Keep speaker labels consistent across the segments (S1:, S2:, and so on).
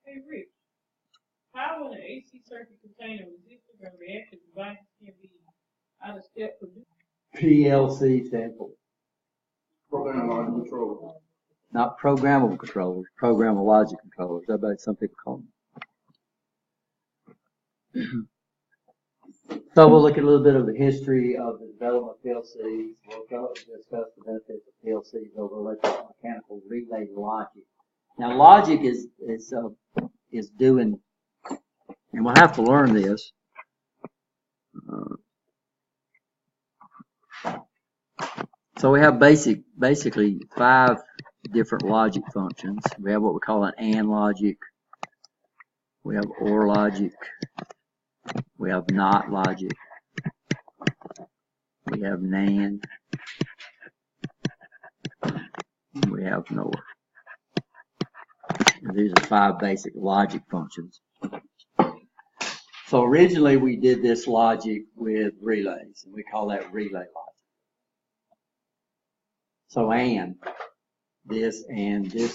S1: Hey, Rich, how in an AC circuit contain a resistive and reactive device can be out of step produced?
S2: PLC sample.
S3: Program logic control.
S2: Not programmable controllers, programmable logic controllers. That's what some people call them. So we'll look at a little bit of the history of the development of PLCs. We'll discuss the benefits of PLCs over electromechanical relay logic. Now logic is doing, and we'll have to learn this. So we have basically 5 different logic functions. We have what we call an AND logic. We have OR logic. We have NOT logic. We have NAND. We have NOR. And these are 5 basic logic functions. So originally we did this logic with relays, and we call that relay logic. So and this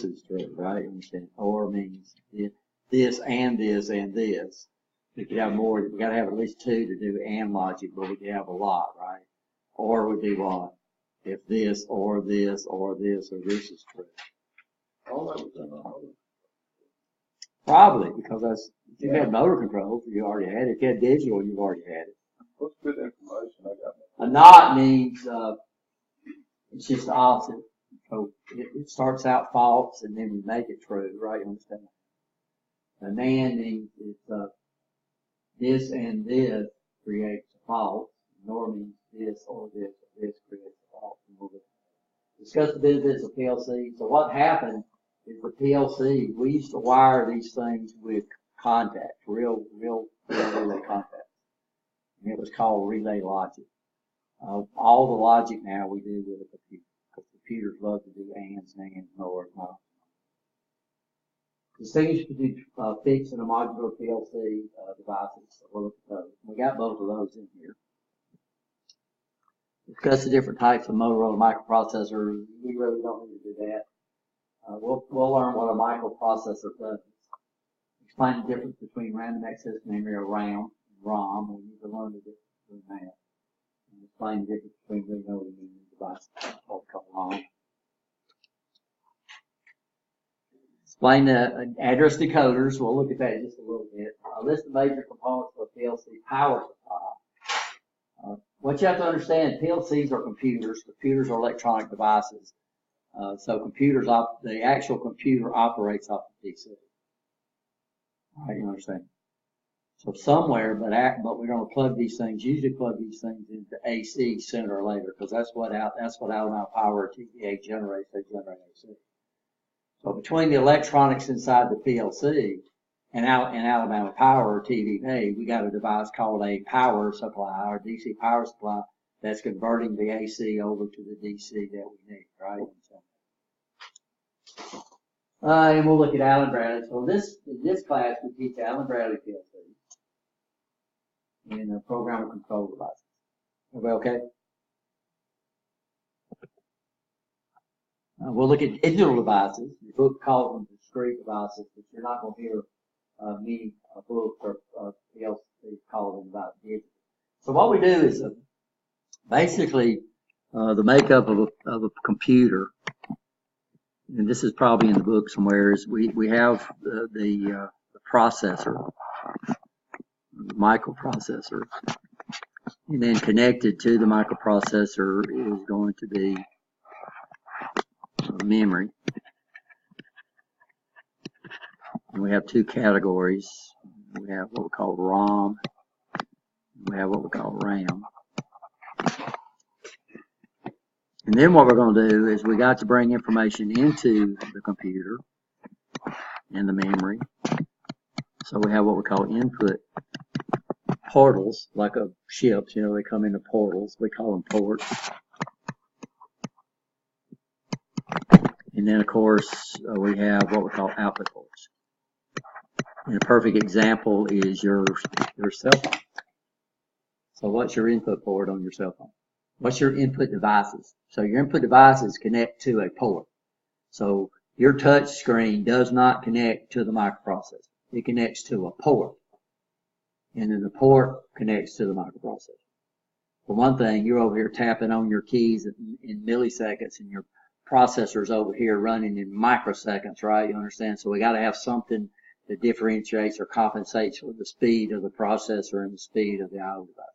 S2: is true, right? Understand? Or means this and this and this. We could have more. We got to have at least 2 to do and logic, but we could have a lot, right? Or would be what? If this or this or this or this is true.
S3: All that was done on motor.
S2: Probably because if you had motor control, you already had it. If you had digital, you've already had it.
S3: What's good information I got?
S2: A not means it's just the opposite. So it starts out false and then we make it true, right? You understand? A NAND means it's this and this creates a false. NOR means this or this creates a false. And we'll discuss the benefits of PLC. So what happened is the PLC, we used to wire these things with contacts, real relay contacts. And it was called relay logic. All the logic now we do with a computer, because computers love to do ands, nands, nors, not. Distinguish between fixed and a modular PLC devices. So we'll look at those. We got both of those in here. Discuss the different types of Motorola microprocessors. We really don't need to do that. We'll learn what a microprocessor does. Explain the difference between random access memory or RAM and ROM. We need to learn the difference between that. And explain the difference between read-only memory devices called ROM. Explain the address decoders. We'll look at that in just a little bit. List the major components of a PLC power supply. What you have to understand, PLCs are computers. Computers are electronic devices. So computers, the actual computer operates off the PC. All right, you understand? So somewhere, but we're going to plug these things. Usually plug these things into AC sooner or later, because that's what Alabama Power or TVA generates. They generate AC. So between the electronics inside the PLC and Alabama Power or TVA, we got a device called a power supply or DC power supply that's converting the AC over to the DC that we need, right? And we'll look at Allen Bradley. So in this class, we teach Allen Bradley PLC and programmable control devices. Everybody okay? We'll look at digital devices. The book calls them discrete devices, but you're not going to hear many books or PLC call them about digital. So what we do is basically the makeup of a computer, and this is probably in the book somewhere, is we have the processor, the microprocessor, and then connected to the microprocessor is going to be memory. And we have 2 categories. We have what we call ROM. We have what we call RAM. And then what we're going to do is we got to bring information into the computer and the memory. So we have what we call input portals, like a ships, they come into portals. We call them ports. And then, of course, we have what we call output ports. And a perfect example is your cell phone. So what's your input port on your cell phone? What's your input devices? So your input devices connect to a port. So Your touch screen does not connect to the microprocessor. It connects to a port. And then the port connects to the microprocessor. For one thing, you're over here tapping on your keys in milliseconds, and your processor's over here running in microseconds, right? You understand? So we got to have something that differentiates or compensates for the speed of the processor and the speed of the I/O device.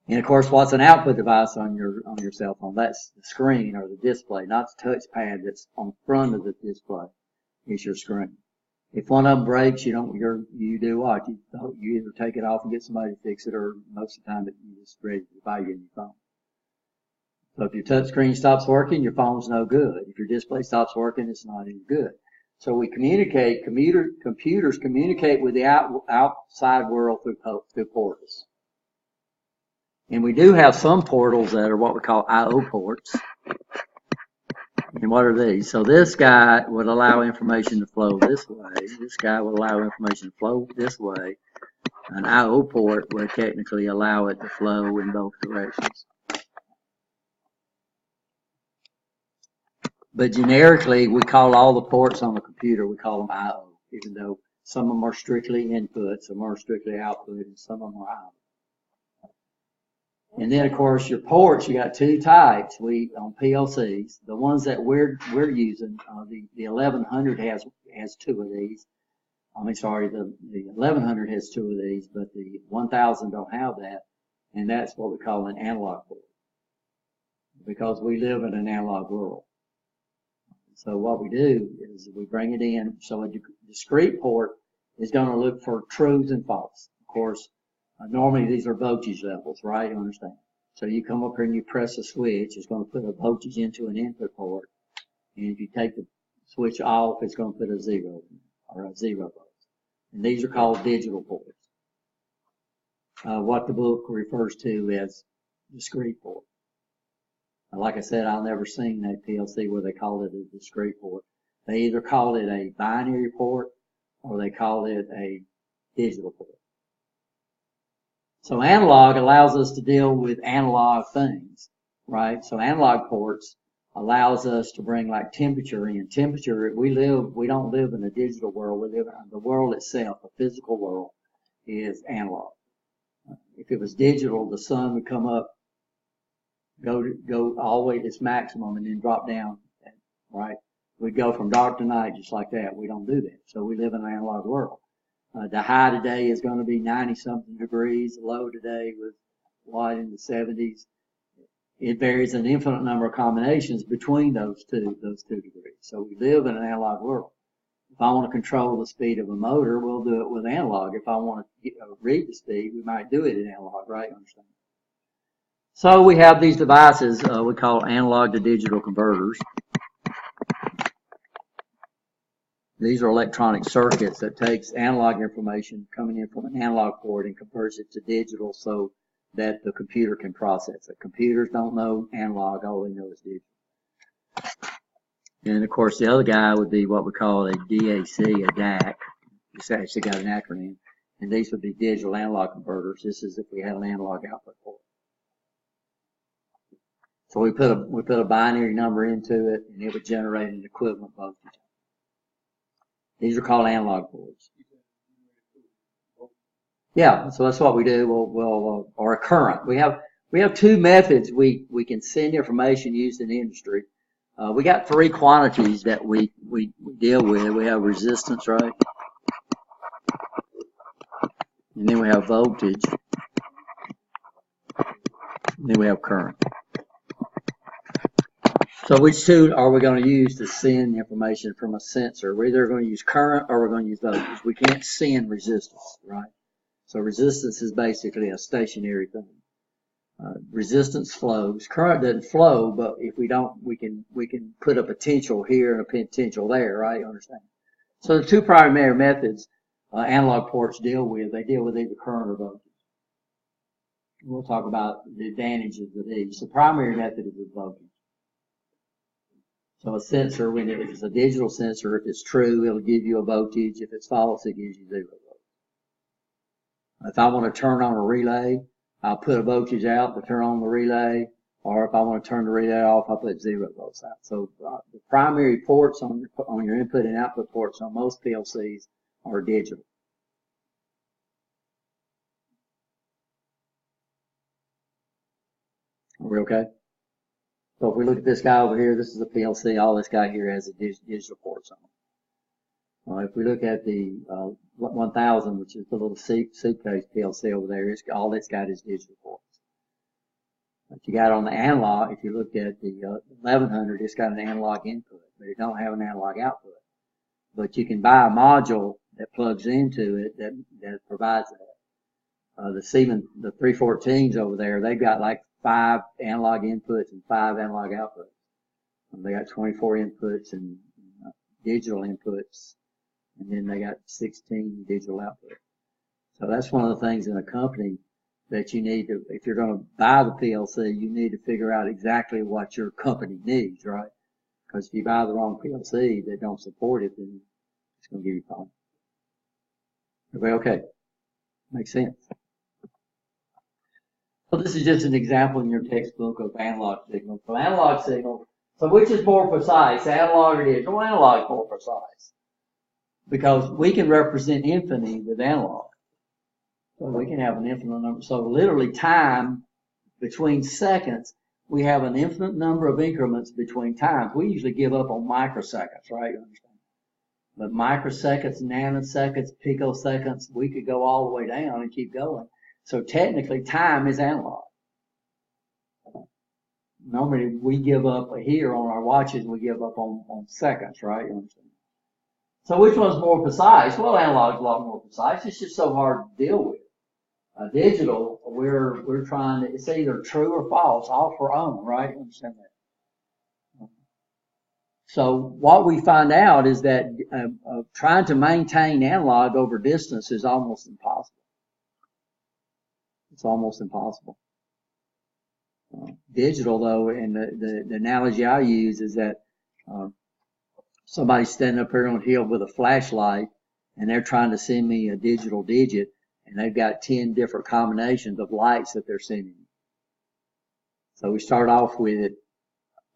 S2: And of course, what's an output device on your cell phone? That's the screen or the display, not the touch pad that's on front of the display. It's your screen. If one of them breaks, you do what? You either take it off and get somebody to fix it, or most of the time you just ready to buy you a new phone. So if your touch screen stops working, your phone's no good. If your display stops working, it's not any good. So we communicate, computers communicate with the outside world through portals. And we do have some portals that are what we call I/O ports. And what are these? So this guy would allow information to flow this way. This guy would allow information to flow this way. An I/O port would technically allow it to flow in both directions. But generically, we call all the ports on the computer, we call them I/O, even though some of them are strictly input, some are strictly output, and some of them are I/O. And then, of course, your ports, you got two types. On PLCs, the ones that we're using, the 1100 has two of these. The 1100 has two of these, but the 1000 don't have that, and that's what we call an analog port, because we live in an analog world. So what we do is we bring it in. So a discrete port is going to look for truths and false. Of course, normally these are voltage levels, right? You understand? So you come up here and you press a switch. It's going to put a voltage into an input port. And if you take the switch off, it's going to put a zero or a 0 volt. And these are called digital ports. What the book refers to as discrete port. Like I said, I've never seen that PLC where they call it a discrete port. They either call it a binary port or they call it a digital port. So analog allows us to deal with analog things, right? So analog ports allows us to bring like temperature in. Temperature, we don't live in a digital world. We live in the world itself. The physical world is analog. If it was digital, the sun would come up, go all the way to its maximum and then drop down, right? We'd go from dark to night just like that. We don't do that. So we live in an analog world. The high today is going to be 90-something degrees. The low today was in the 70s. It varies an infinite number of combinations between those two degrees. So we live in an analog world. If I want to control the speed of a motor, we'll do it with analog. If I want to read the speed, we might do it in analog, right? Understand? So we have these devices we call analog to digital converters. These are electronic circuits that takes analog information coming in from an analog port and converts it to digital so that the computer can process it. Computers don't know analog, all they know is digital. And of course the other guy would be what we call a DAC, a DAC. It's actually got an acronym. And these would be digital analog converters. This is if we had an analog output port. So we put a binary number into it and it would generate an equivalent voltage. These are called analog ports. Yeah, so that's what we do. Or a current. We have two methods we can send information used in the industry. We got three quantities that we deal with. We have resistance, right? And then we have voltage. And then we have current. So which two are we going to use to send information from a sensor? We're either going to use current or we're going to use voltage. We can't send resistance, right? So resistance is basically a stationary thing. Resistance flows. Current doesn't flow, but if we don't, we can put a potential here and a potential there, right? You understand? So the two primary methods analog ports deal with either current or voltage. We'll talk about the advantages of these. The primary method is with voltage. So a sensor, when it's a digital sensor, if it's true, it'll give you a voltage. If it's false, it gives you 0 voltage. If I want to turn on a relay, I'll put a voltage out to turn on the relay, Or if I want to turn the relay off, I put 0 volts out. So the primary ports on your input and output ports on most PLCs are digital. Are we okay? So if we look at this guy over here, this is a PLC. All this guy here has a digital ports on it. If we look at the 1000, which is the little suitcase PLC over there, all it's got is digital ports. But you got on the analog, if you look at the 1100, it's got an analog input, but it don't have an analog output. But you can buy a module that plugs into it that provides that. The Siemens, the 314s over there, they've got like 5 analog inputs and 5 analog outputs. They got 24 inputs and digital inputs, and then they got 16 digital outputs. So that's one of the things in a company that you need to, if you're going to buy the PLC, you need to figure out exactly what your company needs, right? Because if you buy the wrong PLC that don't support it, then it's going to give you a problem. Okay? Makes sense. So this is just an example in your textbook of analog signal. So analog signal, so which is more precise, analog or digital? Analog is more precise. Because we can represent infinity with analog. So we can have an infinite number. So literally time between seconds, we have an infinite number of increments between times. We usually give up on microseconds, right? You understand? But microseconds, nanoseconds, picoseconds, we could go all the way down and keep going. So technically, time is analog. Normally, we give up here on our watches, we give up on seconds, right? You understand? So which one's more precise? Well, analog is a lot more precise. It's just so hard to deal with. Digital, we're trying to, it's either true or false, all for own, right? You understand that? So what we find out is that trying to maintain analog over distance is almost impossible. It's almost impossible. Digital, though, and the analogy I use is that somebody's standing up here on a hill with a flashlight, and they're trying to send me a digital digit, and they've got 10 different combinations of lights that they're sending me. So we start off with it,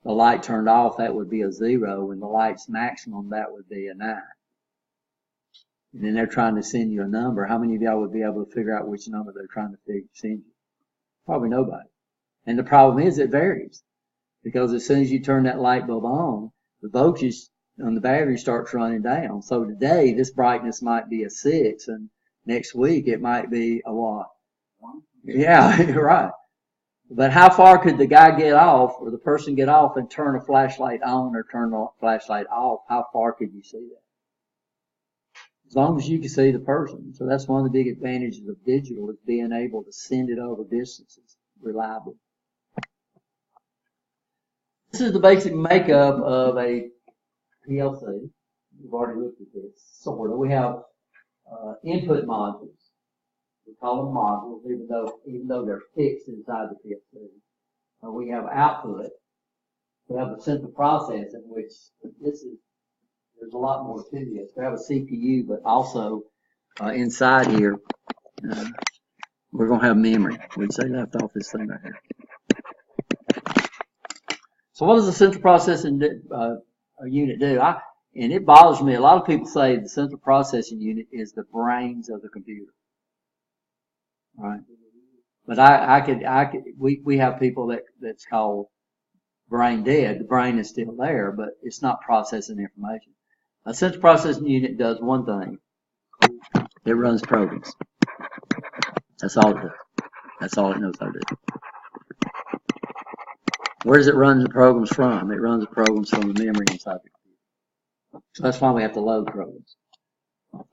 S2: the light turned off, that would be a 0, and the light's maximum, that would be a 9. And then they're trying to send you a number. How many of y'all would be able to figure out which number they're trying to send you? Probably nobody. And the problem is it varies. Because as soon as you turn that light bulb on, the voltage on the battery starts running down. So today, this brightness might be a 6, and next week it might be a what? 1. Yeah, you're right. But how far could the guy get off, or the person get off and turn a flashlight on or turn the flashlight off? How far could you see that? As long as you can see the person. So that's one of the big advantages of digital, is being able to send it over distances reliably. This is the basic makeup of a PLC. We've already looked at this, sort of. We have input modules. We call them modules, even though they're fixed inside the PLC. We have output. We have the central processing, which there's a lot more to this. We have a CPU, but also inside here, we're going to have memory. We'd say left off this thing right here. So what does the central processing unit do? And it bothers me. A lot of people say the central processing unit is the brains of the computer. Right? But we have people that's called brain dead. The brain is still there, but it's not processing information. A central processing unit does one thing. It runs programs. That's all it does. That's all it knows how to do. Where does it run the programs from? It runs the programs from the memory inside the computer. So that's why we have to load programs.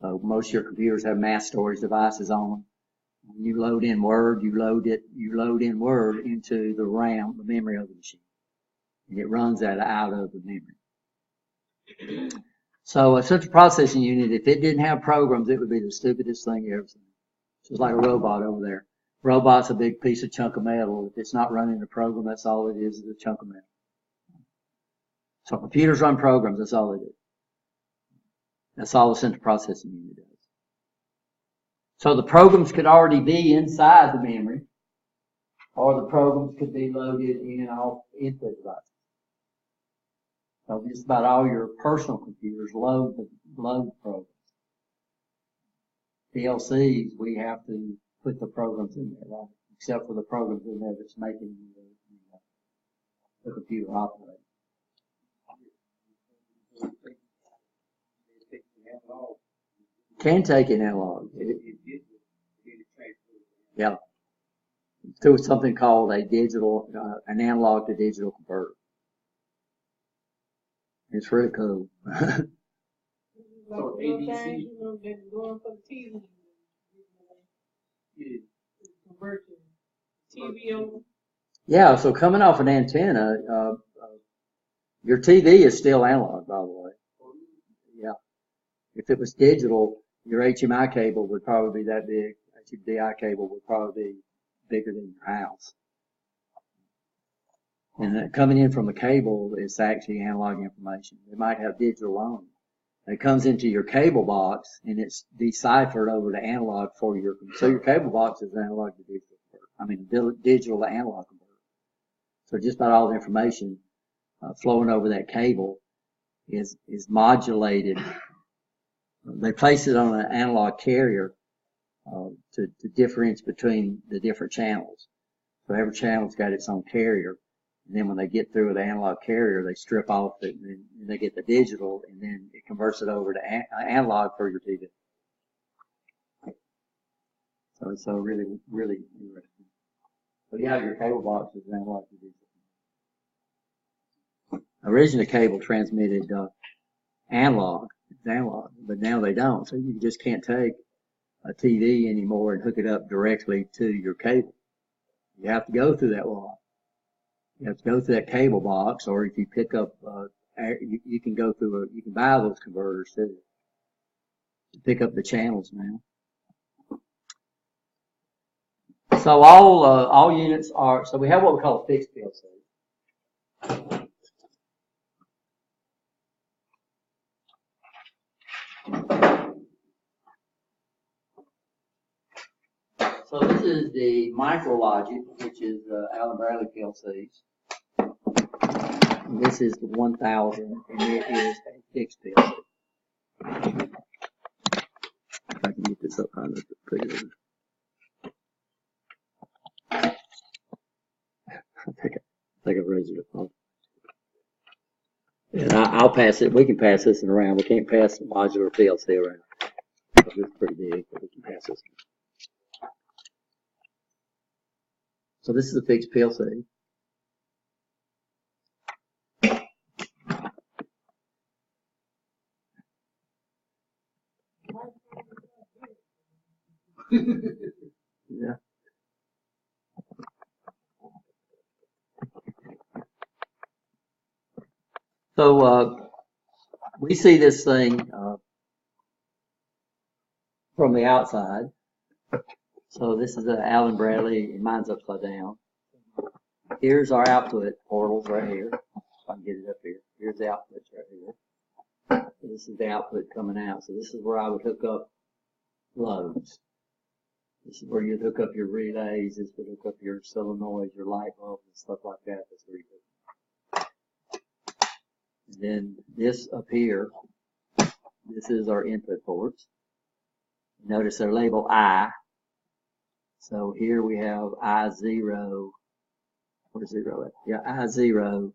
S2: So most of your computers have mass storage devices on them. When you load in Word, you load in Word into the RAM, the memory of the machine. And it runs that out of the memory. So a central processing unit, if it didn't have programs, it would be the stupidest thing you ever seen. It's like a robot over there. Robot's a big piece of chunk of metal. If it's not running a program, that's all it is a chunk of metal. So computers run programs, that's all they do. That's all the central processing unit does. So the programs could already be inside the memory. or the programs could be loaded in off input devices. So just about all your personal computers load the programs. PLCs, we have to put the programs in there, right? Except for the programs in there that's making the computer operate. Can take an analog. Yeah. Through something called a digital, an analog to digital converter. It's really cool.
S1: Like the little things, you know, that's going for the TV. Convert the TV over.
S2: Yeah, so coming off an antenna, your TV is still analog, by the way. Yeah. If it was digital, your HMI cable would probably be that big. HDI cable would probably be bigger than your house. And coming in from a cable is actually analog information. It might have digital on it. It comes into your cable box and it's deciphered over to analog for your, so your cable box is analog to digital. I mean, digital to analog converter. So just about all the information flowing over that cable is modulated. They place it on an analog carrier to differentiate between the different channels. So every channel's got its own carrier. And then when they get through with the analog carrier, they strip off it, and then they get the digital, and then it converts it over to analog for your TV. So it's so really, really interesting. So yeah, your cable box is analog to digital. Originally, cable transmitted analog, but now they don't. So you just can't take a TV anymore and hook it up directly to your cable. You have to go through that wall. You have to go through that cable box, or if you pick up, you can go through you can buy those converters too. To pick up the channels now. So all units are, so we have what we call a fixed PLC. So this is the MicroLogic, which is Allen Bradley PLCs. And this is the 1000, and it is a fixed PLC. If I can get this up high enough to put it in. I think I've raised it up. And I'll pass it. We can pass this one around. We can't pass the modular PLC around. It's pretty big, but we can pass this one. So this is a fixed PLC. Yeah. So we see this thing from the outside. So this is an Allen Bradley, and mine's upside down. Here's our output portals right here. If I can get it up here. Here's the outputs right here. This is the output coming out. So this is where I would hook up loads. This is where you'd hook up your relays. This would hook up your solenoids, your light bulbs, and stuff like that. That's where you hook up. And then this up here, this is our input ports. Notice they're labeled I. So here we have I0, where's 0 at? Yeah, I0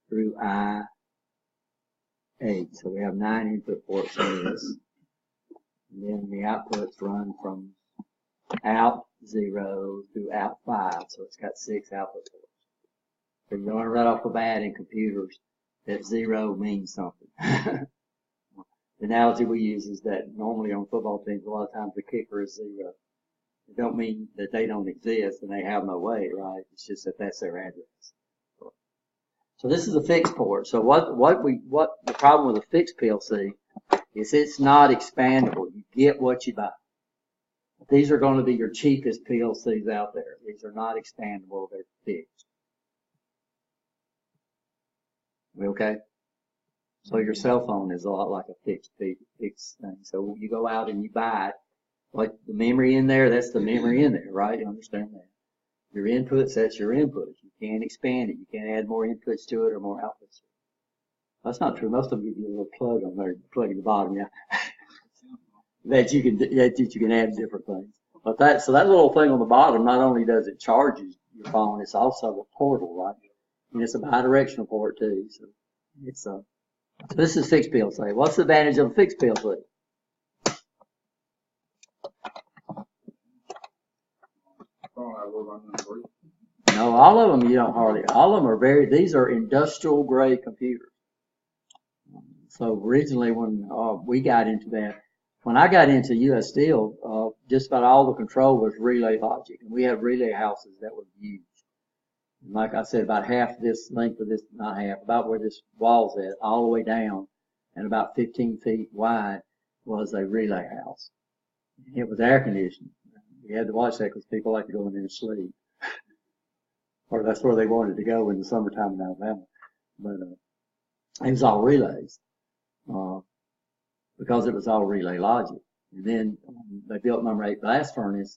S2: through I8. So we have 9 input ports on this. And then the outputs run from out 0 through out 5. So it's got 6 output ports. So you learn right off the bat in computers that 0 means something. The analogy we use is that normally on football teams, a lot of times the kicker is 0. It don't mean that they don't exist and they have no way, right? It's just that that's their address. So this is a fixed port. So what the problem with a fixed PLC is it's not expandable. You get what you buy. These are going to be your cheapest PLCs out there. These are not expandable. They're fixed. We okay? So your cell phone is a lot like a fixed thing. So you go out and you buy it. Like the memory in there, that's the memory in there, right? You understand that? Your input sets your input. You can't expand it. You can't add more inputs to it or more outputs. That's not true. Most of them give you a little plug on there, plug in the bottom, yeah. that you can add different things. But that little thing on the bottom, not only does it charge your phone, it's also a portal, right? And it's a bidirectional port too. So it's so this is fixed PLC. What's the advantage of a fixed PLC? No, all of them you don't hardly. All of them are these are industrial grade computers. So originally when we got into that, when I got into US Steel, just about all the control was relay logic. And we had relay houses that were huge. And like I said, about half this length of this, not half, about where this wall's at, all the way down, and about 15 feet wide was a relay house. It was air conditioned. You had to watch that because people like to go in there and sleep. Or that's where they wanted to go in the summertime in Alabama. But it was all relays. Because it was all relay logic. And then they built number 8 blast furnace.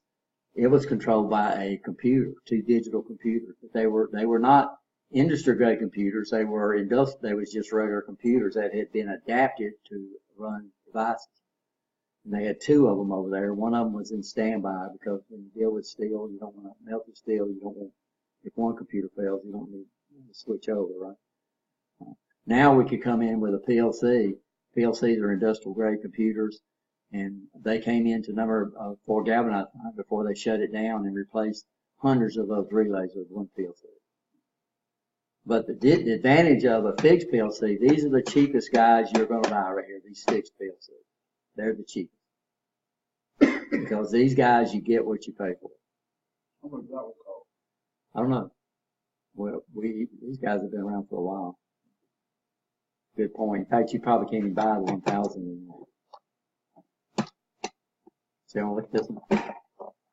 S2: It was controlled by a computer, 2 digital computers. But they were not industry grade computers. They was just regular computers that had been adapted to run devices. And they had 2 of them over there. One of them was in standby because when you deal with steel, you don't want to melt the steel. You don't want, if one computer fails, you don't need to switch over, right? Now we could come in with a PLC. PLCs are industrial grade computers, and they came into number 4 galvanized before they shut it down and replaced hundreds of those relays with one PLC. But the advantage of a fixed PLC, these are the cheapest guys you're going to buy right here, these fixed PLCs. They're the cheapest. Because these guys, you get what you pay for.
S3: How much that will cost?
S2: I don't know. Well, these guys have been around for a while. Good point. In fact, you probably can't even buy the 1000 anymore. So look at this one.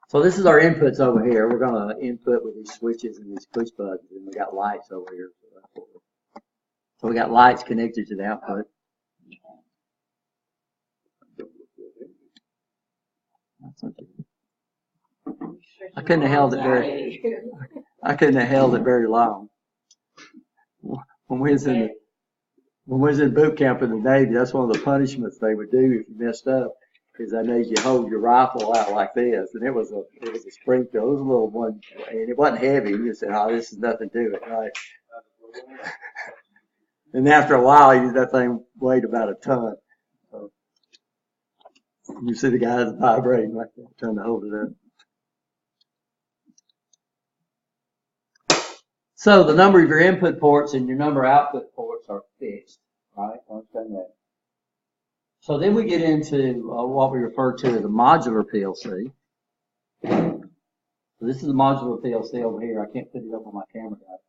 S2: So this is our inputs over here. We're going to input with these switches and these push buttons, and we got lights over here. So we got lights connected to the output. I couldn't have held it very long. When we was in boot camp in the Navy, that's one of the punishments they would do if you messed up, because they made you hold your rifle out like this, and it was a Springfield. It was a little one, and it wasn't heavy. You just said, "Oh, this is nothing to it," right? And after a while, that thing weighed about a ton. So you see the guys vibrating like that, trying to hold it up. So the number of your input ports and your number of output ports are fixed, right? Understand that. So then we get into what we refer to as a modular PLC. So this is a modular PLC over here. I can't put it up on my camera, guys.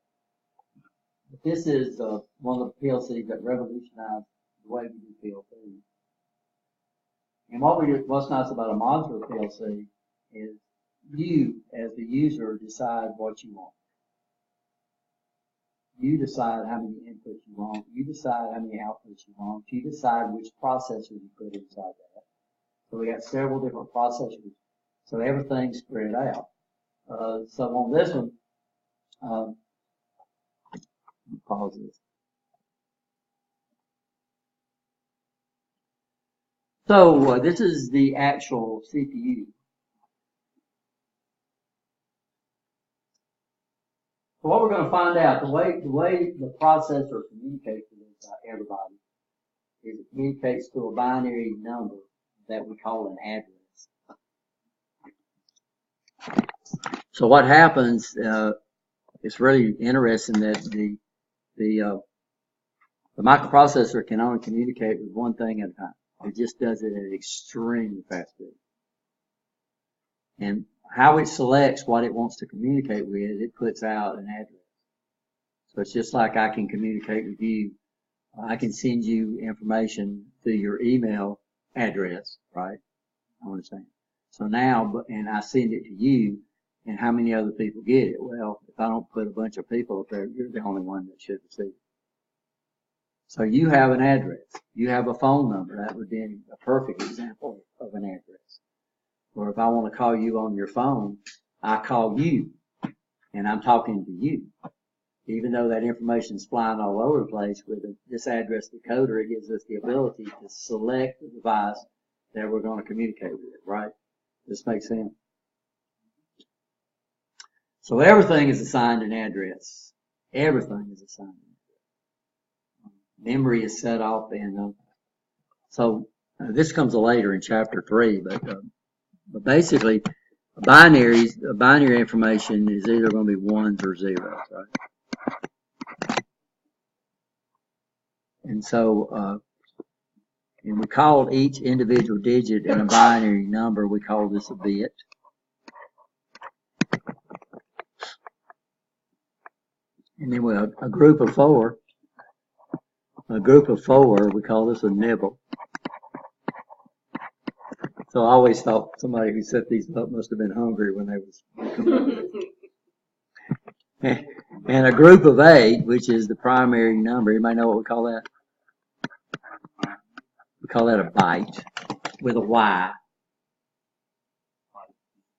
S2: But this is one of the PLCs that revolutionized the way we do PLCs. And what's nice about a modular PLC is you, as the user, decide what you want. You decide how many inputs you want. You decide how many outputs you want. You decide which processor you put inside that. So we got several different processors. So everything's spread out. So on this one, pause this. So this is the actual CPU. So what we're going to find out, the way the processor communicates with everybody is it communicates to a binary number that we call an address. So what happens, it's really interesting that the microprocessor can only communicate with one thing at a time. It just does it at an extremely fast speed. And how it selects what it wants to communicate with, it puts out an address. So it's just like I can communicate with you. I can send you information through your email address, right? I understand. So now, and I send it to you, and how many other people get it? Well, if I don't put a bunch of people up there, you're the only one that should receive it. So you have an address. You have a phone number. That would be a perfect example of an address. Or if I want to call you on your phone, I call you. And I'm talking to you. Even though that information is flying all over the place, with this address decoder, it gives us the ability to select the device that we're going to communicate with, right? This makes sense? So everything is assigned an address. Everything is assigned an address. Memory is set off, and this comes later in chapter 3, but basically, binary information is either going to be ones or zeros, right? And so, and we call each individual digit in a binary number, we call this a bit. And then with a group of four, we call this a nibble. So I always thought somebody who set these up must have been hungry when they was. And a group of 8, which is the primary number. Anybody know what we call that? We call that a byte with a Y.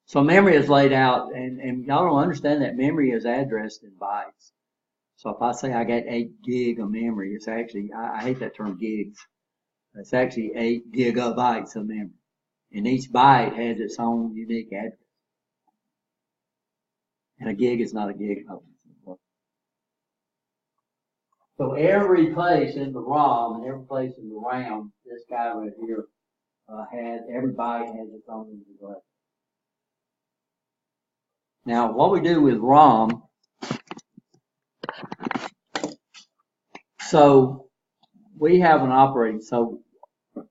S2: So memory is laid out, and y'all don't understand that memory is addressed in bytes. So if I say I got 8 gig of memory, it's actually, I hate that term gigs. It's actually 8 gigabytes of memory. And each byte has its own unique address. And a gig is not a gig. So every place in the ROM and every place in the RAM, this guy right here, every byte has its own address. Now, what we do with ROM, so we have an operating, so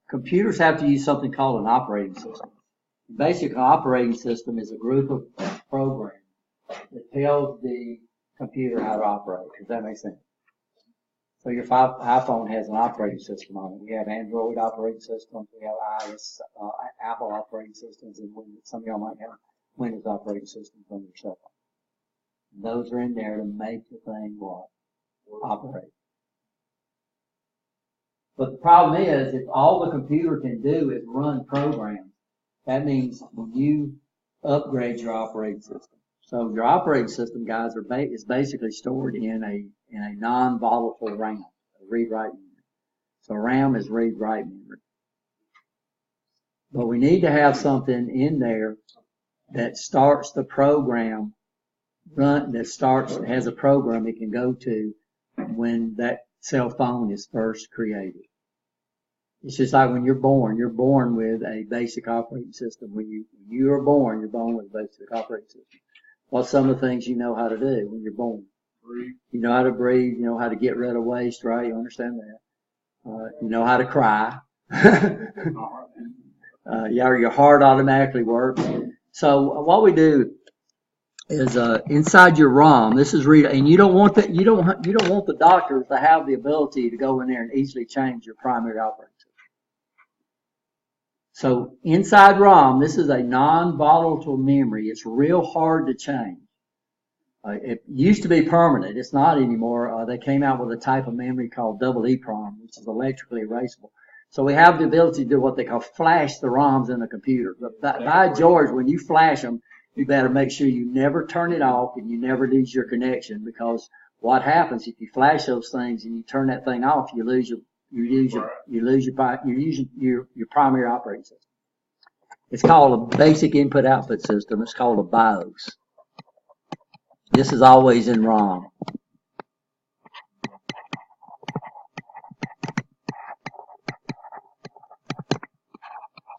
S2: computers have to use something called an operating system. Basically, an operating system is a group of programs that tells the computer how to operate. Does that make sense? So your iPhone has an operating system on it. We have Android operating systems. We have iOS, Apple operating systems, and some of y'all might have Windows operating systems on your cell phone. And those are in there to make the thing what? Operate. But the problem is, if all the computer can do is run programs, that means when you upgrade your operating system. So your operating system, guys, is basically stored in a non-volatile RAM, a read-write memory. So RAM is read-write memory. But we need to have something in there that starts the program, has a program it can go to when that cell phone is first created. It's just like when you're born with a basic operating system. When you are born, you're born with a basic operating system. What's some of the things you know how to do when you're born? Breathe. You know how to breathe, you know how to get rid of waste, right? You understand that. You know how to cry. Your heart automatically works. So what we do is inside your ROM, this is read, and you don't want the doctors to have the ability to go in there and easily change your primary operating system. So inside ROM, this is a non-volatile memory. It's real hard to change. It used to be permanent. It's not anymore. They came out with a type of memory called double EEPROM, which is electrically erasable. So we have the ability to do what they call flash the ROMs in the computer. But by George, when you flash them, you better make sure you never turn it off and you never lose your connection, because what happens if you flash those things and you turn that thing off, you lose your primary operating system. It's called a basic input-output system. It's called a BIOS. This is always in ROM.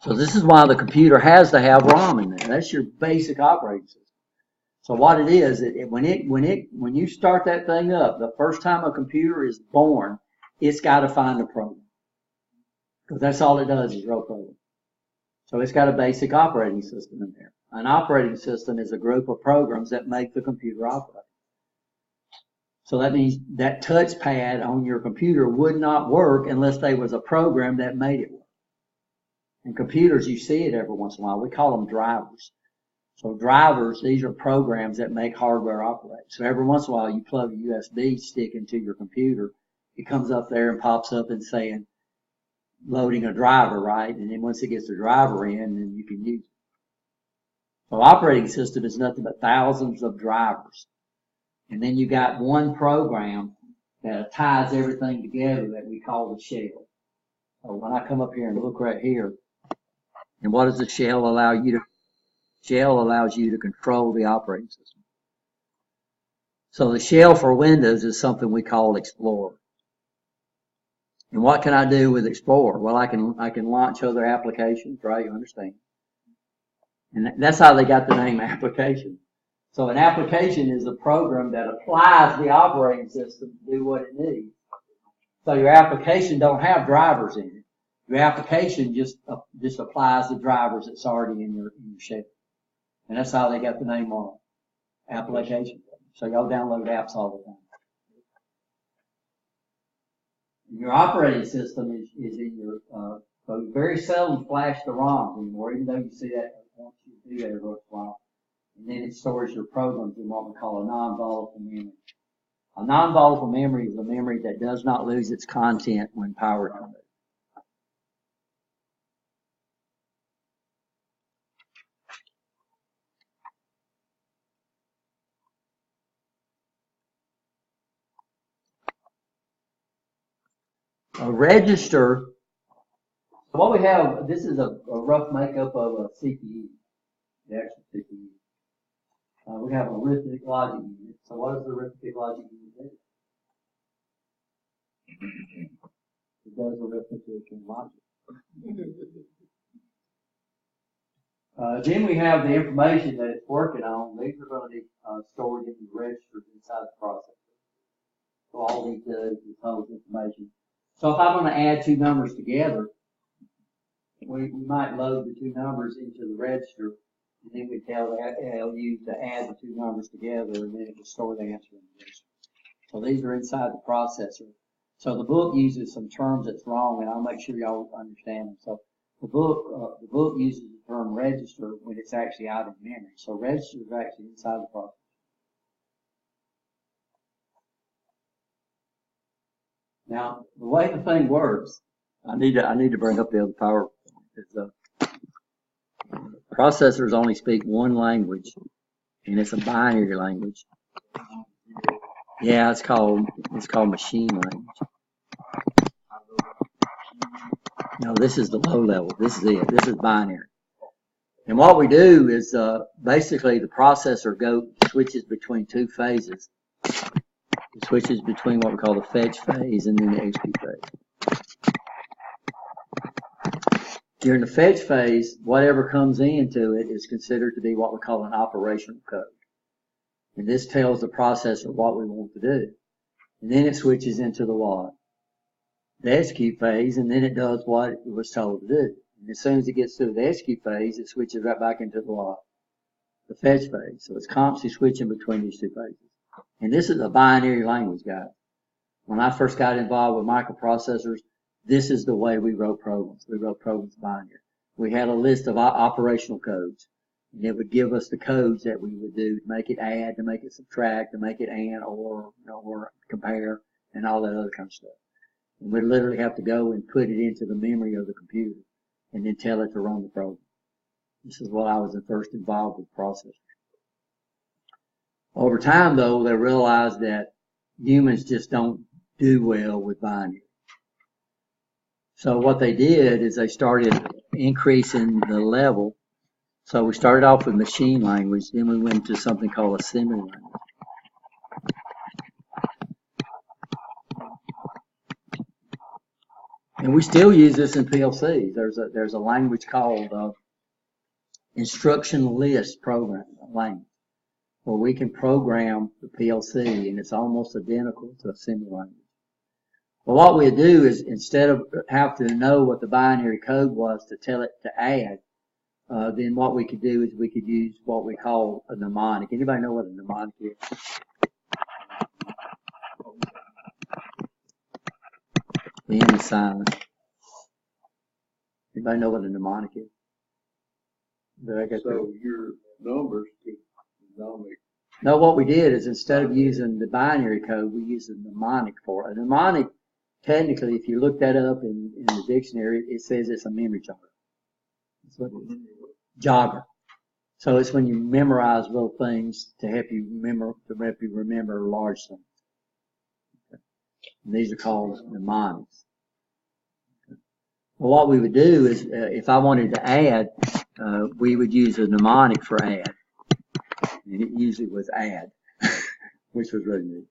S2: So this is why the computer has to have ROM in there. That's your basic operating system. So what it is, when you start that thing up, the first time a computer is born, it's got to find a program, because that's all it does is write program. So it's got a basic operating system in there. An operating system is a group of programs that make the computer operate. So that means that touchpad on your computer would not work unless there was a program that made it work. In computers, you see it every once in a while. We call them drivers. So drivers, these are programs that make hardware operate. So every once in a while, you plug a USB stick into your computer. It comes up there and pops up and saying, loading a driver, right? And then once it gets the driver in, then you can use it. So operating system is nothing but thousands of drivers. And then you got one program that ties everything together that we call the shell. So when I come up here and look right here, and what does the shell allow you to? Shell allows you to control the operating system. So the shell for Windows is something we call Explorer. And what can I do with Explorer? Well, I can launch other applications, right? You understand? And that's how they got the name application. So an application is a program that applies the operating system to do what it needs. So your application don't have drivers in it. Your application just applies the drivers that's already in your shell. And that's how they got the name on it. Application. So y'all download apps all the time. Your operating system is in your, so you very seldom flash the ROMs anymore, even though you see that once you do that every once in a while. And then it stores your programs in what we call a non-volatile memory. A non-volatile memory is a memory that does not lose its content when power is removed. A register, so what we have, this is a rough makeup of a CPU, the actual CPU. We have a arithmetic logic unit. So what does the arithmetic logic unit do? It does arithmetic and logic. Then we have the information that it's working on. These are going to be stored in the registers inside the processor. So all these does is holds information. So if I'm going to add two numbers together, we might load the two numbers into the register, and then we tell the ALU to add the two numbers together, and then it will store the answer in the register. So these are inside the processor. So the book uses some terms that's wrong, and I'll make sure y'all understand them. So the book uses the term register when it's actually out in memory. So register is actually inside the processor. Now, the way the thing works, I need to bring up the other PowerPoint. Processors only speak one language, and it's a binary language. Yeah, it's called machine language. No, this is the low level. This is it. This is binary. And what we do is basically the processor switches between two phases. It switches between what we call the fetch phase and then the execute phase. During the fetch phase, whatever comes into it is considered to be what we call an operational code. And this tells the processor what we want to do. And then it switches into the execute phase, and then it does what it was told to do. And as soon as it gets through the execute phase, it switches right back into the fetch phase. So it's constantly switching between these two phases. And this is a binary language, guys. When I first got involved with microprocessors, this is the way we wrote programs. We wrote programs binary. We had a list of operational codes, and it would give us the codes that we would do to make it add, to make it subtract, to make it and, or compare, and all that other kind of stuff. And we'd literally have to go and put it into the memory of the computer, and then tell it to run the program. This is what I was first involved with processors. Over time, though, they realized that humans just don't do well with binary. So what they did is they started increasing the level. So we started off with machine language, then we went to something called assembly language. And we still use this in PLCs. There's a language called instruction list program language, where we can program the PLC, and it's almost identical to assembly language. Well, what we do is, instead of have to know what the binary code was to tell it to add, then what we could do is we could use what we call a mnemonic. Anybody know what a mnemonic is? The M is silent. Anybody know what a mnemonic is?
S3: So your numbers could denominate.
S2: No, what we did is, instead of using the binary code, we used a mnemonic for it. A mnemonic, technically, if you look that up in the dictionary, it says it's a memory jogger. That's what it is. Jogger. So it's when you memorize little things to help you remember large things. And these are called mnemonics. Well, what we would do is, if I wanted to add, we would use a mnemonic for add. And it usually was add, which was really neat.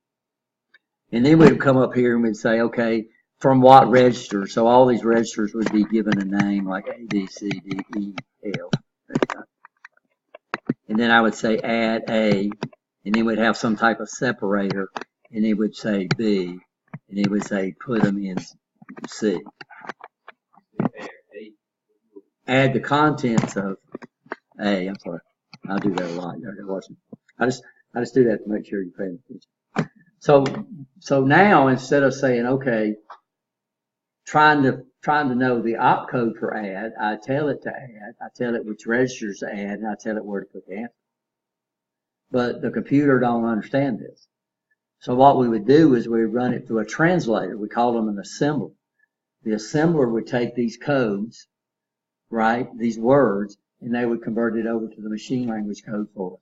S2: And then we'd come up here and we'd say, okay, from what register? So all these registers would be given a name like A, B, C, D, E, F. And then I would say add A, and then we'd have some type of separator, and it would say B, and it would say put them in C. Add the contents of A. I'm sorry, I do that a lot. You're watching. I just do that to make sure you're paying attention. So now instead of saying, okay, trying to know the opcode for add, I tell it to add, I tell it which registers to add, and I tell it where to put the answer. But the computer don't understand this. So what we would do is we run it through a translator. We call them an assembler. The assembler would take these codes, right, these words, and they would convert it over to the machine language code for us.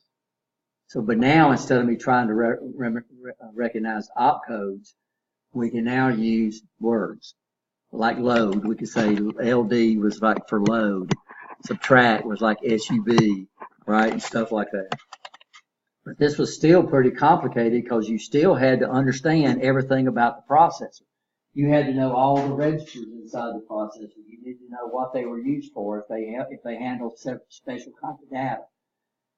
S2: So, but now instead of me trying to recognize opcodes, we can now use words. Like load, we could say LD was like for load, subtract was like SUB, right, and stuff like that. But this was still pretty complicated because you still had to understand everything about the processor. You had to know all the registers inside the processor. You needed to know what they were used for, if they handled special kind of data.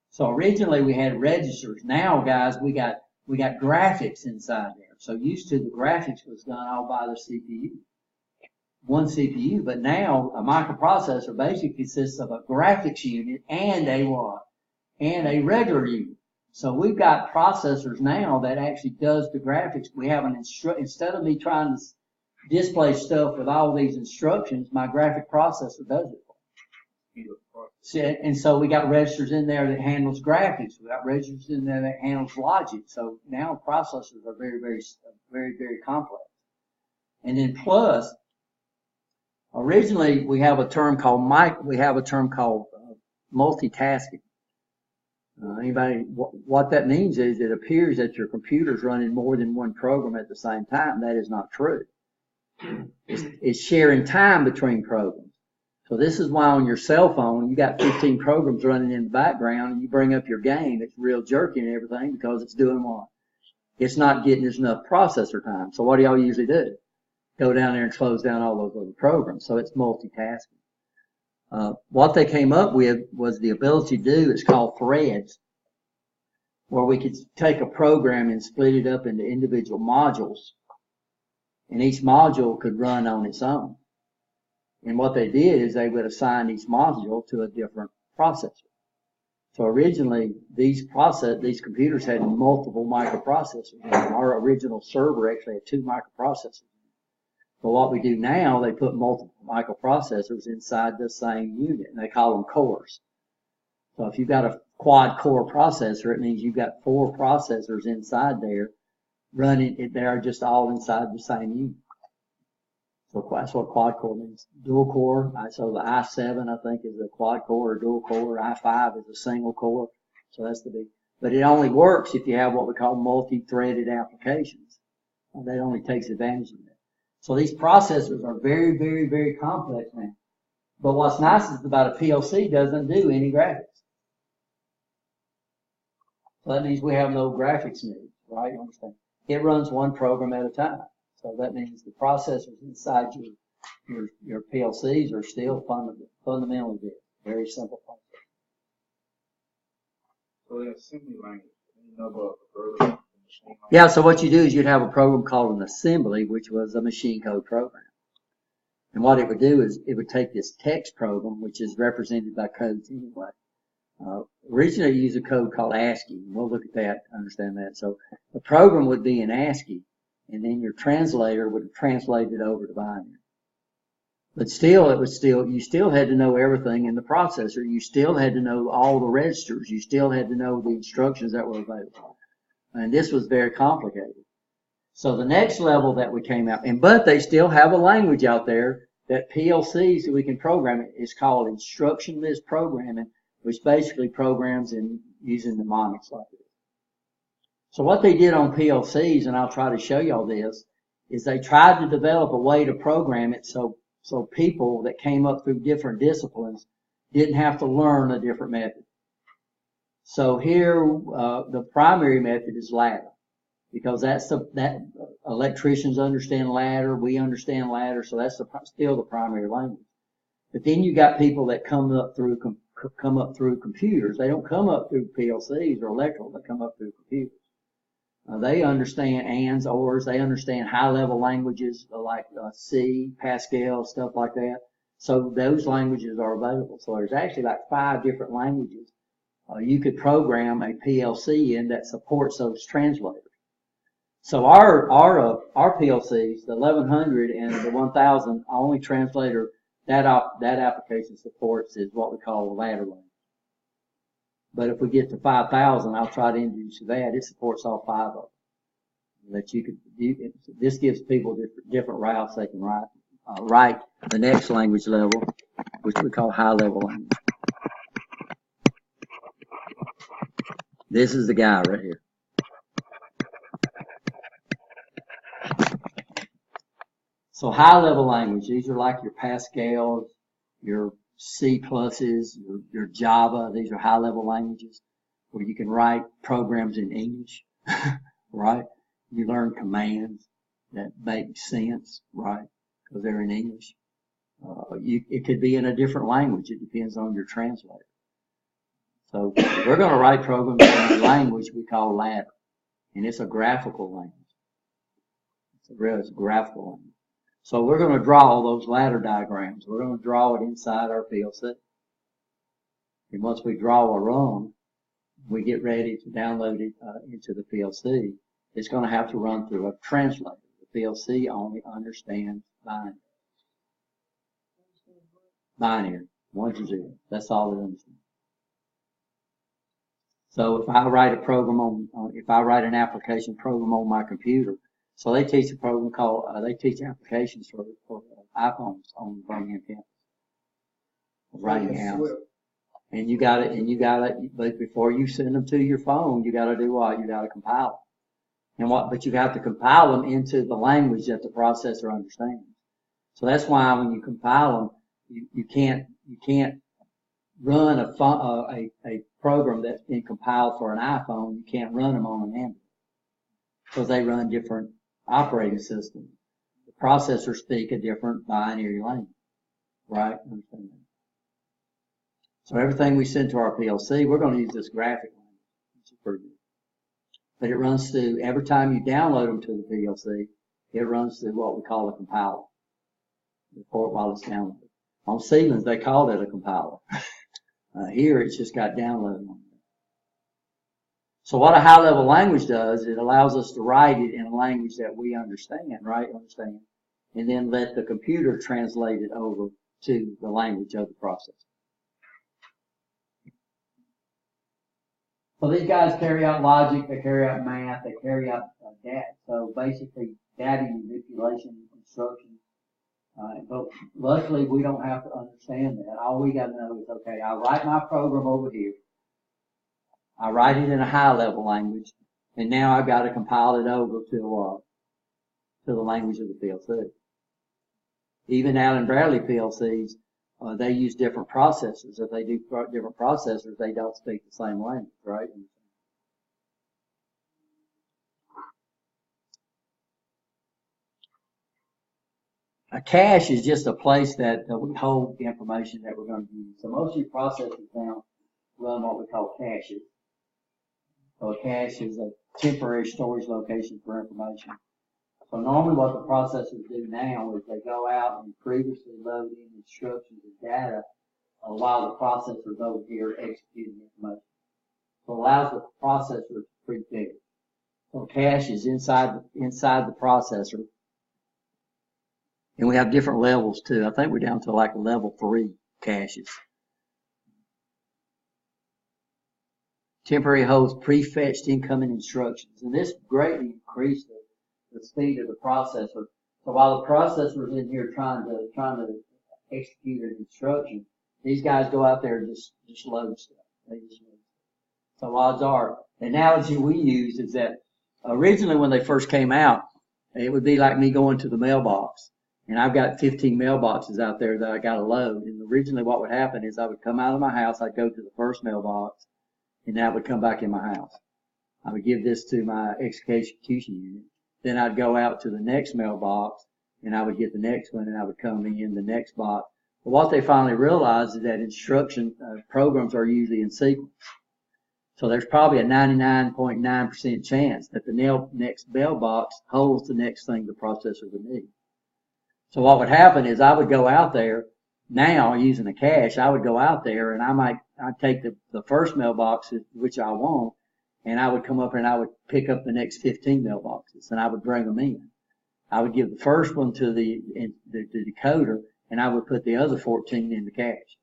S2: So originally we had registers. Now, guys, we got graphics inside there. So used to the graphics was done all by the CPU. One CPU, but now a microprocessor basically consists of a graphics unit and a what? And a regular unit. So we've got processors now that actually does the graphics. We have instead of me trying to display stuff with all these instructions, my graphic processor does it for me. And so we got registers in there that handles graphics. We got registers in there that handles logic. So now processors are very, very complex. And then plus, originally, we have a term called multitasking. What that means is it appears that your computer's running more than one program at the same time. That is not true. It's sharing time between programs. So this is why on your cell phone, you got 15 programs running in the background, and you bring up your game, it's real jerky and everything because it's doing what? It's not getting enough processor time. So what do y'all usually do? Go down there and close down all those other programs. So it's multitasking. What they came up with was the ability to do, it's called threads, where we could take a program and split it up into individual modules, and each module could run on its own. And what they did is they would assign each module to a different processor. So originally, these computers had multiple microprocessors. Our original server actually had 2 microprocessors. But what we do now, they put multiple microprocessors inside the same unit, and they call them cores. So if you've got a quad core processor, it means you've got 4 processors inside there running. They're just all inside the same unit. So that's what quad core means. Dual core. So the i7, I think, is a quad core or dual core. i5 is a single core. So that's the big. But it only works if you have what we call multi-threaded applications. And that only takes advantage of that. So these processors are very, very, very complex now. But what's nice is about a PLC doesn't do any graphics. So that means we have no graphics needs, right? You understand? It runs one program at a time. So that means the processors inside your PLCs are still fundamentally very simple processors.
S3: So the assembly language, you know about the version.
S2: Yeah, so what you do is you'd have a program called an assembly, which was a machine code program. And what it would do is it would take this text program, which is represented by codes anyway. Originally, you used a code called ASCII, and we'll look at that to understand that. So the program would be in ASCII, and then your translator would translate it over to binary. But still, you still had to know everything in the processor. You still had to know all the registers. You still had to know the instructions that were available. And this was very complicated. So the next level that we came out, but they still have a language out there that PLCs that we can program it. It's called instruction list programming, which basically programs in using mnemonics like this. So what they did on PLCs, and I'll try to show y'all this, is they tried to develop a way to program it so people that came up through different disciplines didn't have to learn a different method. So here, the primary method is ladder, because that electricians understand ladder, we understand ladder, so that's still the primary language. But then you got people that come up through computers. They don't come up through PLCs or electrical. They come up through computers. They understand ands, ors. They understand high-level languages like C, Pascal, stuff like that. So those languages are available. So there's actually like 5 different languages you could program a PLC in that supports those translators. So our PLCs, the 1100 and the 1000, only translator that application supports is what we call a ladder language. But if we get to 5000, I'll try to introduce that. It supports all 5 of them. That this gives people different routes they can write the next language level, which we call high level language. This is the guy right here. So high level language, these are like your Pascals, your C++, your Java. These are high level languages where you can write programs in English, right? You learn commands that make sense, right? Because they're in English. It could be in a different language. It depends on your translator. So we're going to write programs in a language we call ladder, and it's a graphical language. It's a graphical language. So we're going to draw those ladder diagrams. We're going to draw it inside our PLC. And once we draw a run, we get ready to download it into the PLC. It's going to have to run through a translator. The PLC only understands binary. Binary, 1 to 0. That's all it understands. So if I write a program if I write an application program on my computer, so they teach a program called, they teach applications for iPhones on Birmingham campus. Writing out. And you got it, but before you send them to your phone, you got to do what? You got to compile them. But you have to compile them into the language that the processor understands. So that's why when you compile them, you can't run a program that's been compiled for an iPhone. You can't run them on an Android because they run different operating systems. The processors speak a different binary language, right? Understand that? So everything we send to our PLC, we're going to use this graphic language, which is pretty good. But it runs through, every time you download them to the PLC, it runs through what we call a compiler while it's downloaded. On Siemens, they called it a compiler. Here, it's just got downloaded on it. So what a high-level language does, it allows us to write it in a language that we understand, right? And then let the computer translate it over to the language of the processor. So these guys carry out logic, they carry out math, they carry out data. So basically, data manipulation instructions. But luckily, we don't have to understand that. All we got to know is, okay, I write my program over here. I write it in a high-level language, and now I've got to compile it over to the language of the PLC. Even Allen Bradley PLCs, they use different processors. If they do different processors, they don't speak the same language, right? A cache is just a place that we hold the information that we're going to use. So most of your processors now run what we call caches. So a cache is a temporary storage location for information. So normally what the processors do now is they go out and previously load in instructions and data while the processor's over here executing information. So it allows the processor to prefigure. So cache is inside the processor. And we have different levels too. I think we're down to like level 3 caches. Temporary holds prefetched incoming instructions. And this greatly increased the speed of the processor. So while the processor is in here trying to execute an instruction, These guys go out there and just load stuff. They just load stuff. So odds are, the analogy we use is that originally when they first came out, it would be like me going to the mailbox. And I've got 15 mailboxes out there that I got to load. And originally what would happen is I would come out of my house, I'd go to the first mailbox, and that would come back in my house. I would give this to my execution unit. Then I'd go out to the next mailbox, and I would get the next one, and I would come in the next box. But what they finally realized is that instruction programs are usually in sequence. So there's probably a 99.9% chance that the next mailbox holds the next thing the processor would need. So what would happen is I would go out there now using a cache. I would go out there and I'd take the first mailbox, which I want, and I would come up and I would pick up the next 15 mailboxes and I would bring them in. I would give the first one to the decoder and I would put the other 14 in the cache.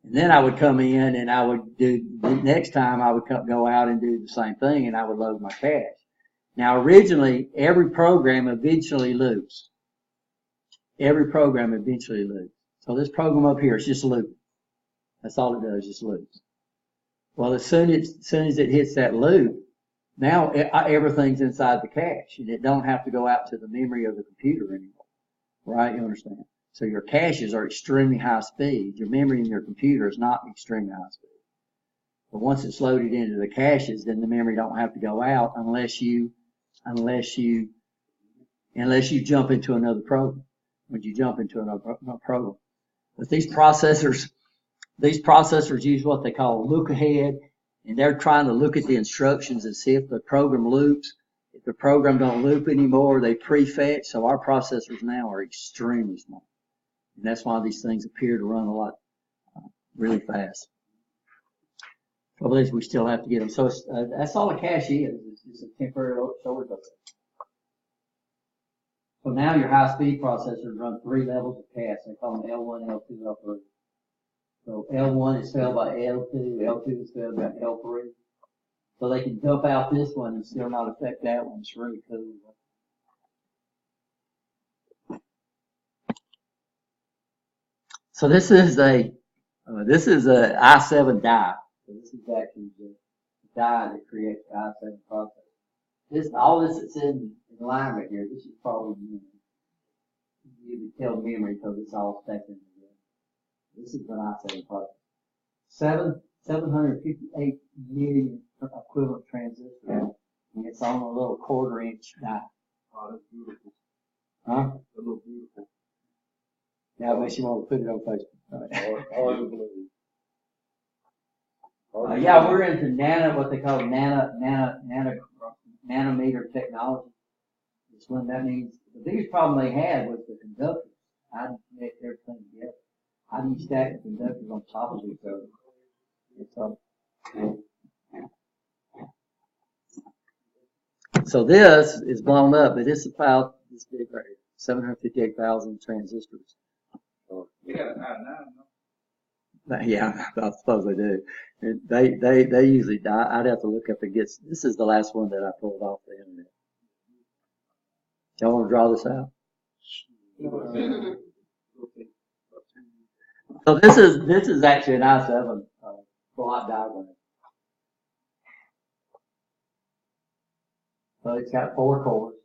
S2: And then I would come in and I would do, the next time I would go out and do the same thing and I would load my cache. Now originally, every program eventually loops. Every program eventually loops. So this program up here is just looping. That's all it does, just loops. Well, as soon as it hits that loop, now everything's inside the cache and it don't have to go out to the memory of the computer anymore. Right? You understand? So your caches are extremely high speed. Your memory in your computer is not extremely high speed. But once it's loaded into the caches, then the memory don't have to go out unless you jump into another program. When you jump into another program. But these processors use what they call look ahead, and they're trying to look at the instructions and see if the program loops. If the program don't loop anymore, they prefetch. So our processors now are extremely small. And that's why these things appear to run a lot really fast. Trouble is we still have to get them. So that's all a cache is. It's just a temporary storage of it. So now your high-speed processors run 3 levels of cache. They call them L1, L2, L3. So L1 is spelled by L2, L2 is spelled by L3. So they can dump out this one and still not affect that one. It's really cool. So this is a i7 die. So this is actually the die that creates the i7 processor. All this that's in line right here, this is probably you can tell memory because it's all stacked in together. This is an i7 processor. 758 million equivalent transistors, and it's on a little 1/4 inch die.
S3: Oh, that's beautiful.
S2: Huh?
S3: That looks beautiful.
S2: Yeah, I wish you want to put it on Facebook. Yeah, we're into what they call nanometer technology. It's when that means the biggest problem they had was the conductors. How do you connect everything together? How do you stack the conductors on top of each other? So this is blown up, but it's about this big right here, 758,000 transistors.
S3: You got an i9, no?
S2: Yeah, I suppose they do. And they usually die. I'd have to look up and get. This is the last one that I pulled off the internet. Y'all want to draw this out? So this is actually an i7 block diagram. So it's got 4 cores.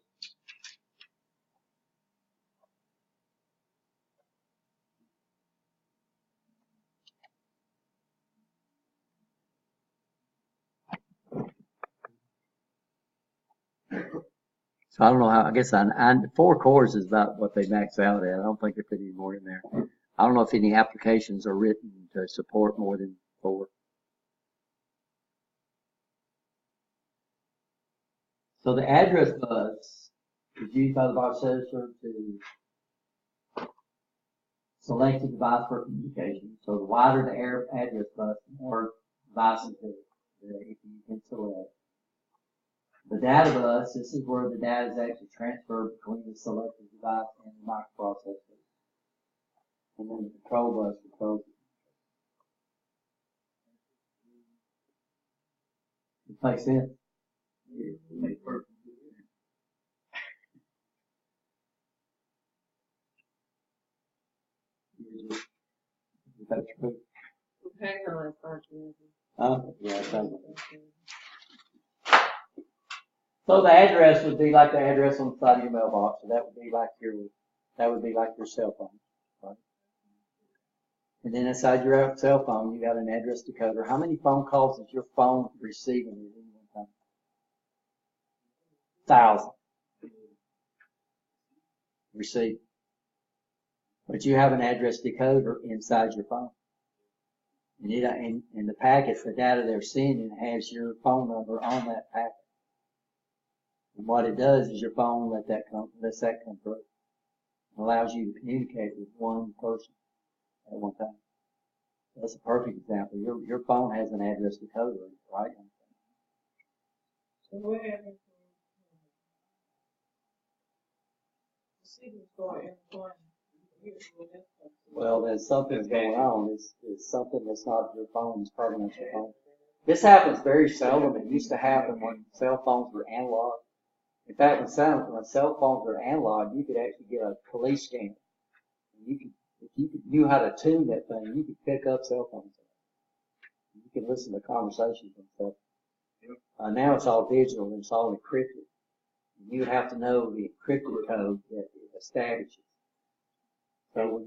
S2: So I don't know how, I guess 4 cores is about what they max out at. I don't think they put any more in there. I don't know if any applications are written to support more than 4. So the address bus is used by the processor to select a device for communication. So the wider the address bus, the more devices that you can select. The data bus, this is where the data is actually transferred between the selected device and the microprocessor. And then the control bus controls it. It makes sense. It makes perfect sense. Yeah, thank you. So the address would be like the address on the side of your mailbox, so that would be like your cell phone, right? And then inside your cell phone, you got an address decoder. How many phone calls is your phone receiving at any one time? 1,000. Receive. But you have an address decoder inside your phone. And the packets, the data they're sending has your phone number on that packet. And what it does is your phone lets that come through. It allows you to communicate with one person at one time. That's a perfect example. Your phone has an address decoder, right?
S1: So what happens when the signal start interfering?
S2: Well, there's something going on. It's something that's not your phone. It's probably not your phone. This happens very seldom. It used to happen when cell phones were analog. In fact, when cell phones were analog, you could actually get a police scanner. If you knew how to tune that thing, you could pick up cell phones. You can listen to conversations and stuff. Now it's all digital and it's all encrypted. You would have to know the encrypted code that it establishes. So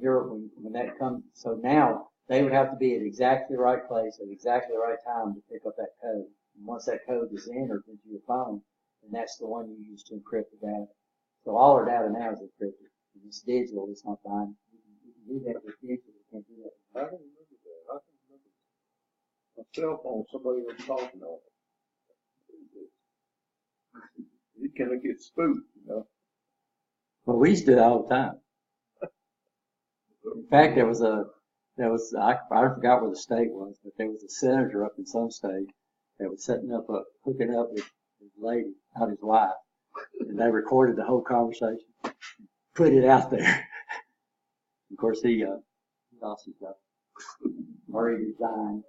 S2: when that comes, so now they would have to be at exactly the right place at exactly the right time to pick up that code. And once that code is entered into your phone, then that's the one you use to encrypt the data. So all our data now is encrypted. It's digital. It's not binary. You can do that with digital. You can't do that.
S4: I can remember that. I can remember a cell phone, somebody was talking on it. You kind of get spooked, you know.
S2: Well, we used to do that all the time. In fact, I forgot where the state was, but there was a senator up in some state that was hooking up with his lady, not his wife, and they recorded the whole conversation, put it out there. Of course, he lost his job, or he resigned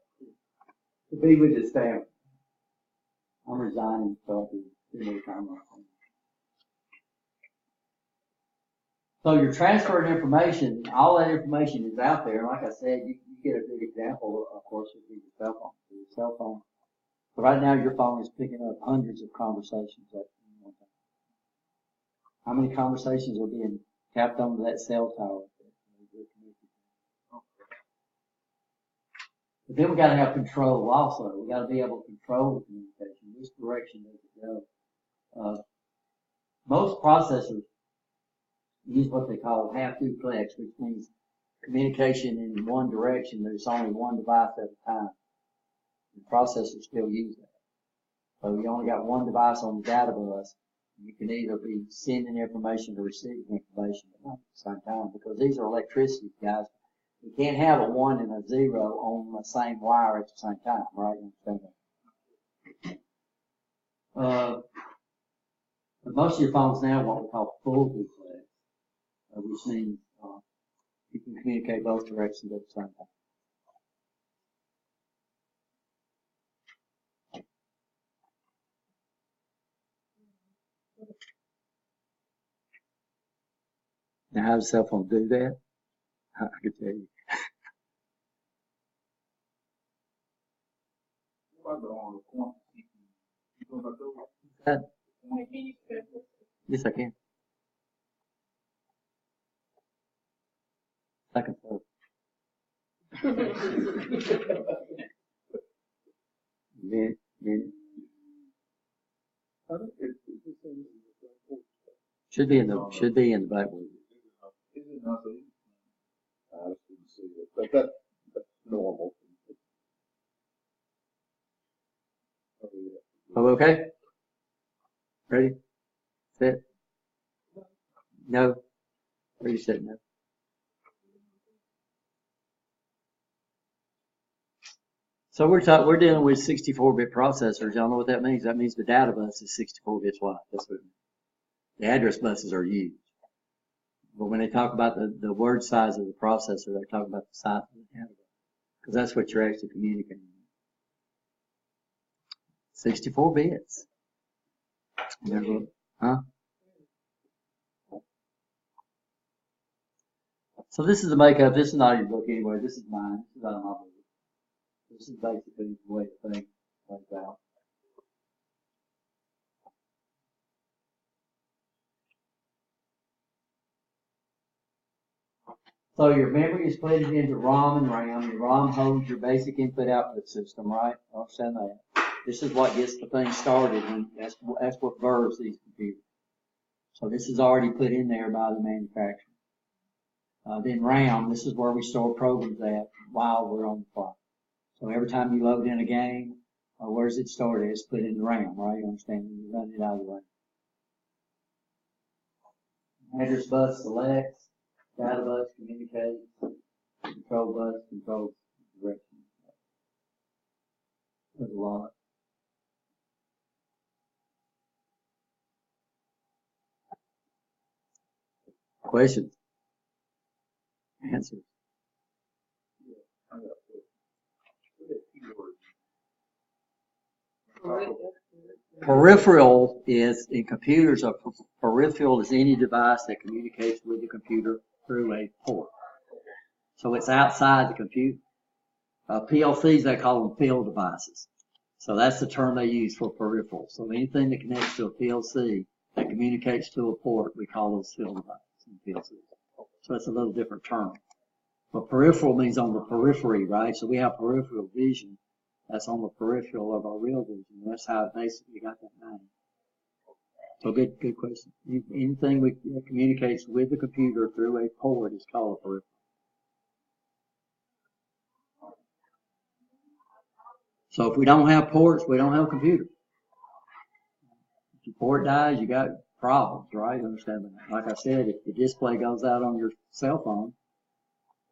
S2: to be with his family. I'm resigning, so I can do more time off. So you're transferring information, all that information is out there. Like I said, you get a good example, of course, would be your cell phone. Your cell phone. But right now, your phone is picking up hundreds of conversations at one time. How many conversations are being tapped onto that cell tower? But then we got to have control also. We got to be able to control the communication. Which direction does it go? Most processors use what they call half-duplex, which means communication in one direction. There's only one device at a time. The processors still use that. So you only got one device on the data bus. You can either be sending information or receiving information at the same time, because these are electricity, guys. You can't have a 1 and a 0 on the same wire at the same time, right? But most of your phones now are what we call full duplex, which means you can communicate both directions at the same time. Now, how does a cell phone do that? I can tell you. Yes, I can. Second floor. Minute. Should be in the Bible.
S4: Is it not? I just didn't see it, but that's normal.
S2: Oh, okay. Ready? Set. No. Or you said no. So we're dealing with 64-bit processors. Y'all know what that means? That means the data bus is 64 bits wide. That's what it means. The address buses are huge. But when they talk about the word size of the processor, they're talking about the size of the data bus. Because that's what you're actually communicating. 64 bits. Huh? So this is the makeup. This is not your book anyway. This is mine. This is out of my book. This is basically the way the thing plays out. So your memory is split into ROM and RAM. Your ROM holds your basic input-output system, right? Understand that. This is what gets the thing started, and that's what verves these computers. So this is already put in there by the manufacturer. Then RAM, this is where we store programs at while we're on the fly. So every time you load in a game, where's it stored? It's put in the RAM, right? You understand? You run it out of the RAM. Address bus selects. Data bus communicates, control bus controls direction. There's a lot. Questions? Answers?
S4: I got
S2: Peripheral is, in computers, a peripheral is any device that communicates with the computer through a port. So it's outside the computer. PLCs, they call them field devices. So that's the term they use for peripheral. So anything that connects to a PLC that communicates to a port, we call those field devices in PLCs. So it's a little different term. But peripheral means on the periphery, right? So we have peripheral vision. That's on the peripheral of our real vision. That's how it basically got that name. So good question. Anything that communicates with the computer through a port is called a peripheral. So if we don't have ports, we don't have a computer. If your port dies, you got problems, right? Understand that? Like I said, if the display goes out on your cell phone,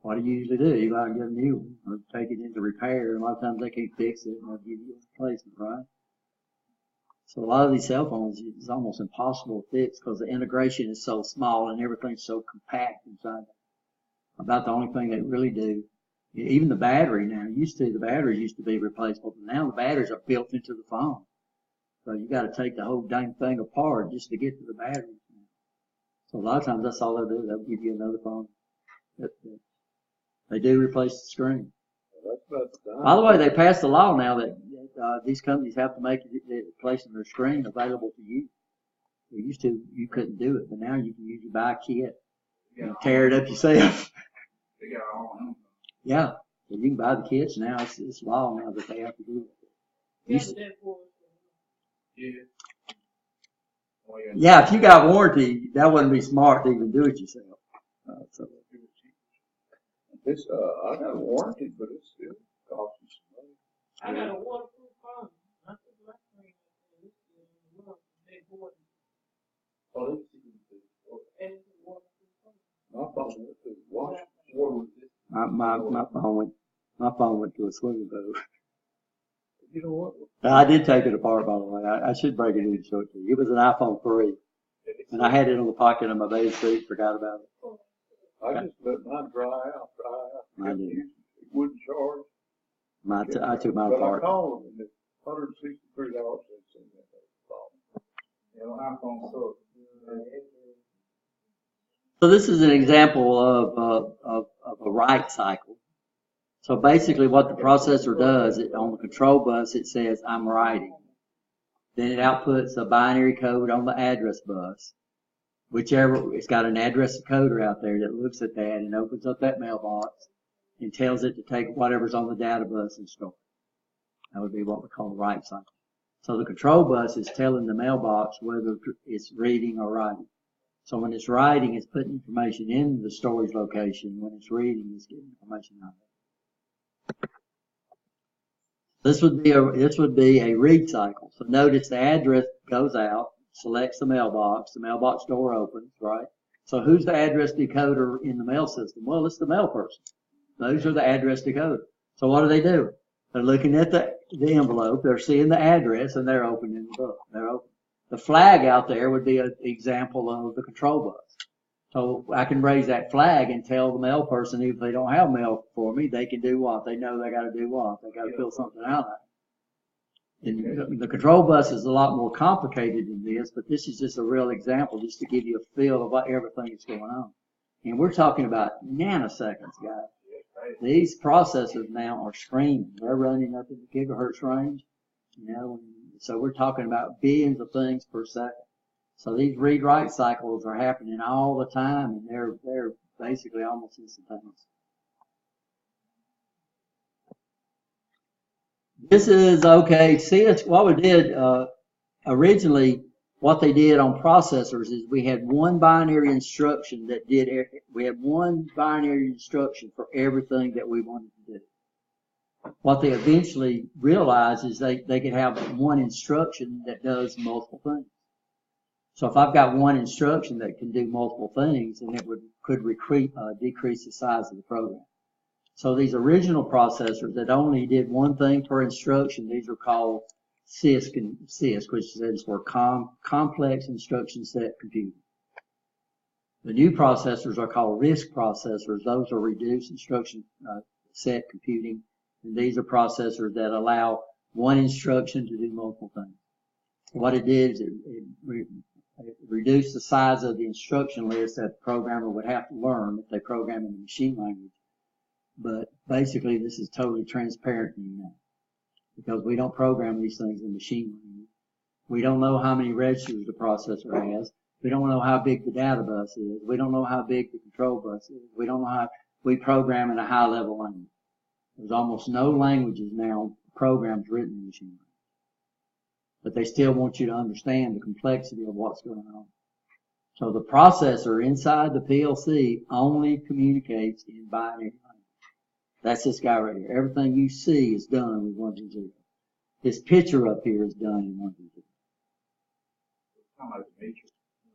S2: what do you usually do? You go out and get a new one or take it into repair. And a lot of times they can't fix it and they'll give you a replacement, right? So a lot of these cell phones is almost impossible to fix because the integration is so small and everything's so compact inside. About the only thing they really do, even the battery now, the batteries used to be replaceable, but now the batteries are built into the phone. So you got to take the whole dang thing apart just to get to the batteries. So a lot of times that's all they'll do. They'll give you another phone. They do replace the screen. By the way, they passed a law now that these companies have to make replacing their screen available to you. Used to, you couldn't do it, but now you can usually buy a kit and tear it up yourself.
S3: They got all of them.
S2: Yeah, so you can buy the kits now. It's law now that they have to do it. Yeah, if you got warranty, that wouldn't be smart to even do it yourself. So.
S4: This, I got a warranty, but it's still costing some money.
S1: I got a waterproof phone. I took my screen and this is the world. They bought it.
S4: Oh, this is
S1: And it's a waterproof phone.
S4: my phone, this is water with this.
S2: My phone went to a swimming pool.
S4: You know what?
S2: I did take it apart, by the way. I should break it in and show it to you. It was an iPhone 3, and I had it in the pocket of my baby suit, forgot about it.
S4: I just let mine dry out.
S2: Mine didn't.
S4: It wouldn't charge.
S2: I took mine
S4: But I
S2: apart.
S4: called them and it's $163 they sent me that phone.
S3: You know, iPhone so.
S2: So this is an example of a write cycle. So basically what the processor does, on the control bus, it says, I'm writing. Then it outputs a binary code on the address bus. Whichever, it's got an address decoder out there that looks at that and opens up that mailbox and tells it to take whatever's on the data bus and store it. That would be what we call the write cycle. So the control bus is telling the mailbox whether it's reading or writing. So when it's writing, it's putting information in the storage location. When it's reading, it's getting information out of it. This would be a read cycle. So notice the address goes out, selects the mailbox door opens, right? So who's the address decoder in the mail system? Well, it's the mail person. Those are the address decoders. So what do? They're looking at the envelope, they're seeing the address, and they're opening the book. They're open. The flag out there would be an example of the control bus. So I can raise that flag and tell the mail person if they don't have mail for me, they can do what? They know they got to do what? They got to fill something out. And the control bus is a lot more complicated than this, but this is just a real example just to give you a feel of what everything is going on. And we're talking about nanoseconds, guys. These processors now are screaming. They're running up in the gigahertz range, you know, so we're talking about billions of things per second. So these read-write cycles are happening all the time, and they're basically almost instantaneous. This is okay. See, it's what we did originally. What they did on processors is we had one binary instruction that did. We had one binary instruction for everything that we wanted to do. What they eventually realized is they could have one instruction that does multiple things. So if I've got one instruction that can do multiple things, then it could decrease the size of the program. So these original processors that only did one thing per instruction, these are called CISC, which stands for Complex Instruction Set Computing. The new processors are called RISC processors. Those are Reduced Instruction Set Computing, and these are processors that allow one instruction to do multiple things. What it did is it reduced the size of the instruction list that the programmer would have to learn if they program in the machine language. But basically, this is totally transparent to you now, because we don't program these things in machine language. We don't know how many registers the processor has. We don't know how big the data bus is. We don't know how big the control bus is. We don't know how we program in a high-level language. There's almost no languages now, programs written in machine language. But they still want you to understand the complexity of what's going on. So the processor inside the PLC only communicates in binary language. That's this guy right here. Everything you see is done with 1s and 0s. This picture up here is done in 1s and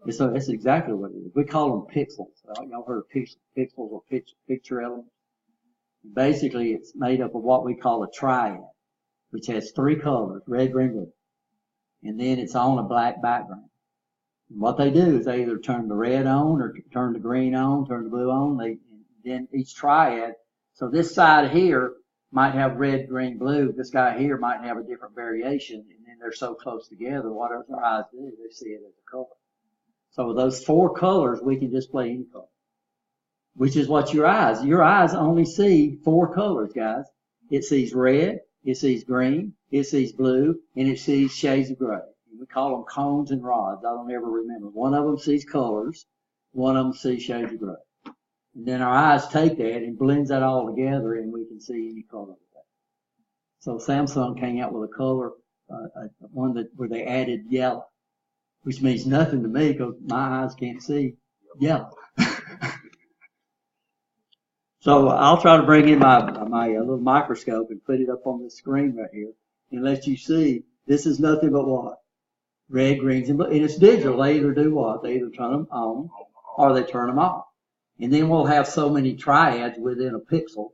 S2: 0s. So that's exactly what it is. We call them pixels. Y'all heard of pixels or picture elements? Basically, it's made up of what we call a triad, which has 3 colors, red, green, blue. And then it's on a black background. And what they do is they either turn the red on or turn the green on, turn the blue on. Then each triad, so this side here might have red, green, blue. This guy here might have a different variation, and then they're so close together, whatever their eyes do, they see it as a color. So with those 4 colors, we can display any color, which is what your eyes only see 4 colors, guys. It sees red, it sees green, it sees blue, and it sees shades of gray. We call them cones and rods. I don't ever remember. One of them sees colors, one of them sees shades of gray. And then our eyes take that and blends that all together, and we can see any color of that. So Samsung came out with a color, where they added yellow, which means nothing to me because my eyes can't see yellow. So I'll try to bring in my little microscope and put it up on the screen right here and let you see this is nothing but what? Red, greens, and blue. And it's digital. They either do what? They either turn them on or they turn them off. And then we'll have so many triads within a pixel.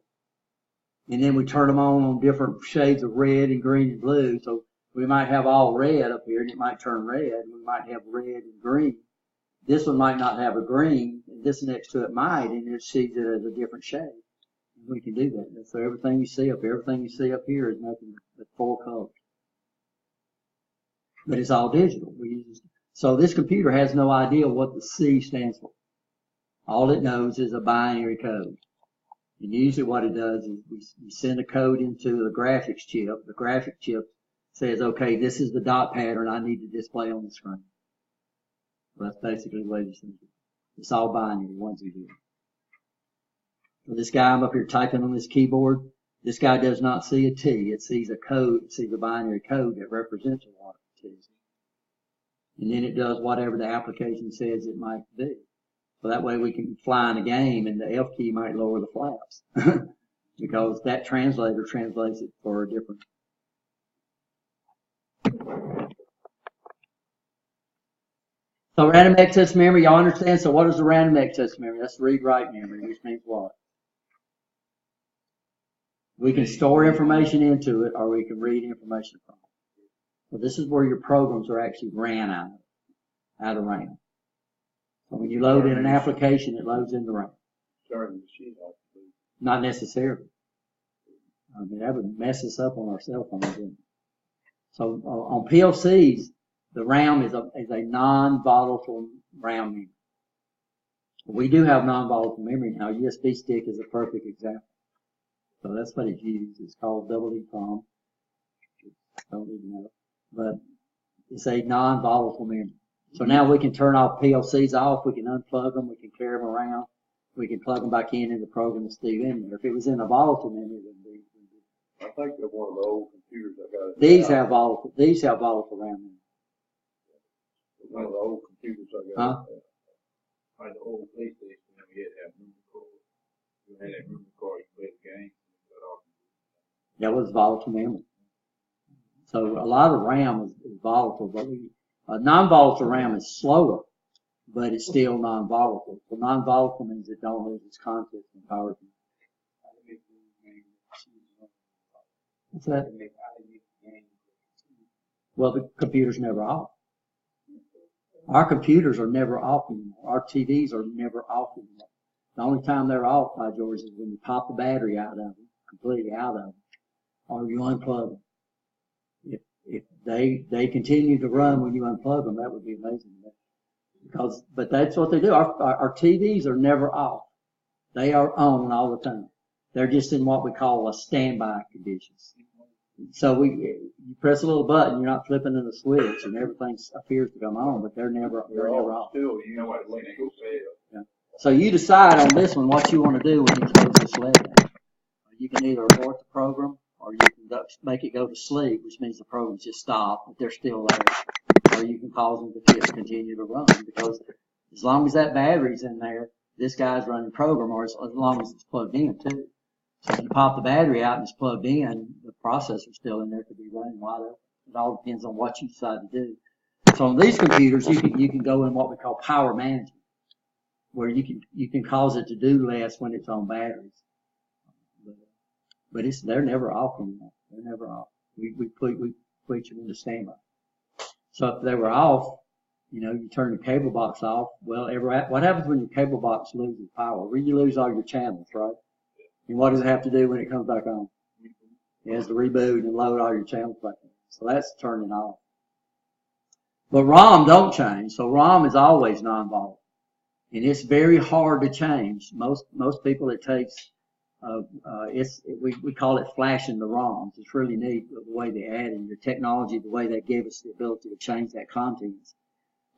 S2: And then we turn them on different shades of red and green and blue. So we might have all red up here and it might turn red. We might have red and green. This one might not have a green, and this next to it might, and it sees it as a different shade. And we can do that. So everything you see up here is nothing but 4 colors. But it's all digital. So this computer has no idea what the C stands for. All it knows is a binary code. And usually what it does is we send a code into the graphics chip. The graphics chip says, okay, this is the dot pattern I need to display on the screen. Well, that's basically the way this thing is. It's all binary, 1s and 0s. So this guy, I'm up here typing on this keyboard. This guy does not see a T. It sees a code. It sees a binary code that represents what it is. And then it does whatever the application says it might do. So that way we can fly in a game and the F key might lower the flaps. Because that translator translates it for a different. So random access memory, y'all understand? So what is the random access memory? That's read-write memory, which means what? We can store information into it or we can read information from it. So this is where your programs are actually ran out of RAM. So when you load in an application, it loads into RAM.
S4: Starting the machine off.
S2: Not necessarily. I mean, that would mess us up on our cell phones, wouldn't it? So on PLCs, the RAM is a non-volatile RAM memory. We do have non-volatile memory now. USB stick is a perfect example. So that's what it's used. It's called double EEPROM. Don't even know. But it's a non-volatile memory. So now we can turn off PLCs off. We can unplug them. We can carry them around. We can plug them back in and the program is still in there. If it was in a volatile memory, it would be.
S4: I think that one of the old computers I got.
S2: These have volatile RAM.
S4: One of the old computers I got.
S2: Huh?
S3: Like the old PlayStation, we had that memory card. You had that memory card, you play the game.
S2: That was volatile memory. So a lot of RAM is volatile, but non-volatile RAM is slower, but it's still non-volatile. So non-volatile means it don't lose its content and power. What's that? Well, the computer's never off. Our computers are never off anymore. Our TVs are never off anymore. The only time they're off, by George, is when you pop the battery out of them, completely out of them, or you unplug them. If they continue to run when you unplug them, that would be amazing. But that's what they do. Our TVs are never off. They are on all the time. They're just in what we call a standby condition. So you press a little button, you're not flipping in the switch, and everything appears to come on, but they're never off.
S4: Still, you know what, when they go fail.
S2: Yeah. So you decide on this one what you want to do when you close this lid. You can either abort the program, or you can make it go to sleep, which means the program's just stopped, but they're still there. Or you can cause them to continue to run, because as long as that battery's in there, this guy's running program, or as long as it's plugged in too. So if you pop the battery out and it's plugged in, the processor's still in there to be running wide open. It all depends on what you decide to do. So on these computers, you can go in what we call power management, where you can cause it to do less when it's on batteries. But they're never off anymore. They're never off. We put them into standby. So if they were off, you turn the cable box off. Well, what happens when your cable box loses power? Well, you lose all your channels, right? And what does it have to do when it comes back on? It has to reboot and load all your channels back in. So that's turning off. But ROM don't change. So ROM is always non-volatile. And it's very hard to change. Most people it takes, we call it flashing the ROMs. It's really neat the way they add in the technology, the way they gave us the ability to change that content.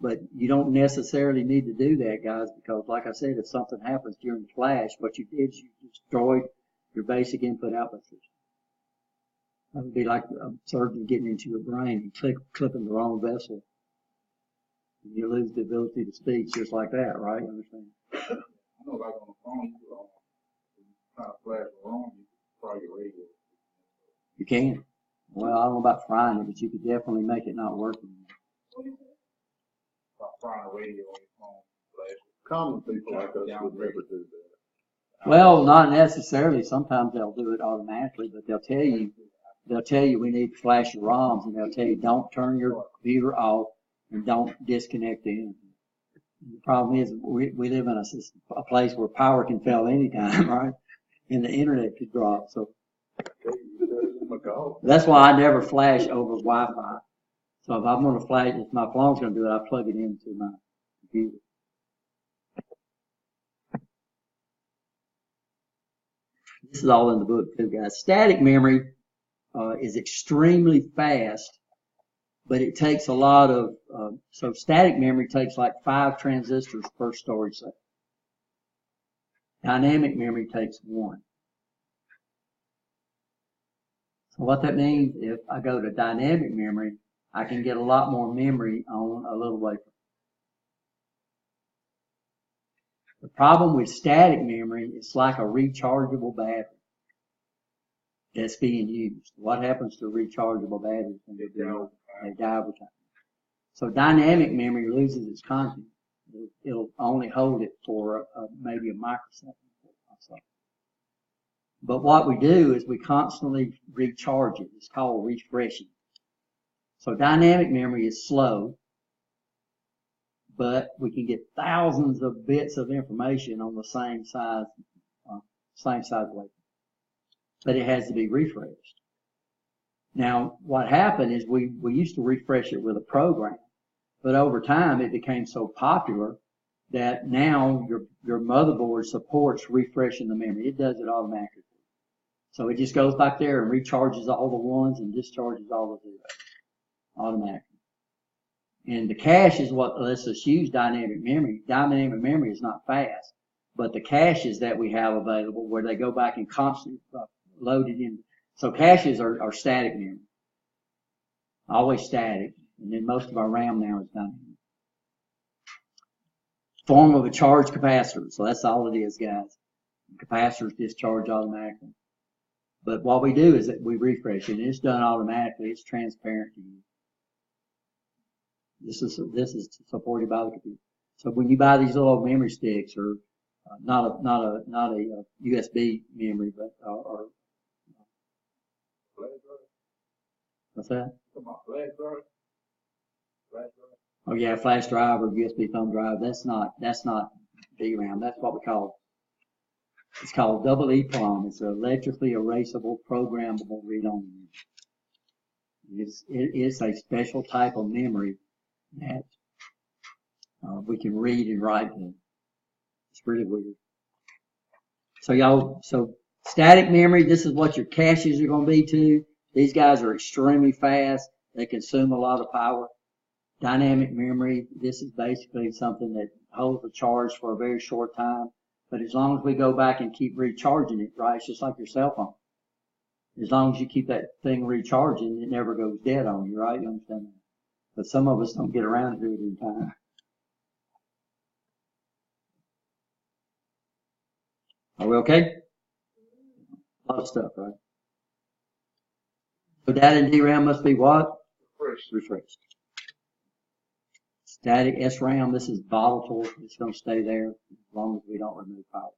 S2: But you don't necessarily need to do that, guys, because like I said, if something happens during the flash, what you did is you destroyed your basic input-output system. That would be like a surgeon getting into your brain and clipping the wrong vessel. You lose the ability to speak just like that, right? You understand?
S3: I know, like on the phone, you try to flash alarm, you fry your radio.
S2: You can. Well, I don't know about frying it, but you could definitely make it not work anymore.
S3: By frying a radio on your phone, flash.
S4: Common people like us would never do that.
S2: Well, not necessarily. Sometimes they'll do it automatically, but they'll tell you we need to flash your ROMs, and they'll tell you don't turn your computer off and don't disconnect the internet. The problem is we live in a place where power can fail anytime, right? And the internet could drop. So that's why I never flash over Wi-Fi. So if I'm going to flash, if my phone's going to do it, I plug it into my computer. This is all in the book too, guys. Static memory is extremely fast, but it takes a lot of, so static memory takes like 5 transistors per storage set. Dynamic memory takes 1. So what that means, if I go to dynamic memory, I can get a lot more memory on a little wafer. The problem with static memory, it's like a rechargeable battery that's being used. What happens to rechargeable batteries when they die over time? So dynamic memory loses its content. It'll only hold it for maybe a microsecond. But what we do is we constantly recharge it. It's called refreshing. So dynamic memory is slow, but we can get thousands of bits of information on the same size wafer. But it has to be refreshed. Now, what happened is we used to refresh it with a program, but over time it became so popular that now your motherboard supports refreshing the memory. It does it automatically. So it just goes back there and recharges all the ones and discharges all the zeros automatically. And the cache is what lets us use dynamic memory. Dynamic memory is not fast, but the caches that we have available where they go back and constantly load it in. So caches are static memory, always static, and then most of our RAM now is dynamic. Form of a charged capacitor. So that's all it is, guys. Capacitors discharge automatically. But what we do is that we refresh it. It's done automatically. It's transparent to you. This is supported by the computer. So when you buy these little memory sticks, or not a USB memory, but or
S3: Flash drive?
S2: what's that?
S3: Come on, flash drive? Flash drive?
S2: Oh yeah, flash drive or USB thumb drive. That's not DRAM. That's what we call. It's called double EEPROM. It's an electrically erasable, programmable read-only memory. It is a special type of memory that we can read and write in. It's really weird. So static memory, this is what your caches are going to be to. These guys are extremely fast. They consume a lot of power. Dynamic memory, this is basically something that holds a charge for a very short time. But as long as we go back and keep recharging it, right, it's just like your cell phone. As long as you keep that thing recharging, it never goes dead on you, right? You understand that? But some of us don't get around to it in time. Are we okay? A lot of stuff, right? So data in DRAM must be what? Refreshed. Static SRAM, this is volatile. It's going to stay there as long as we don't remove power.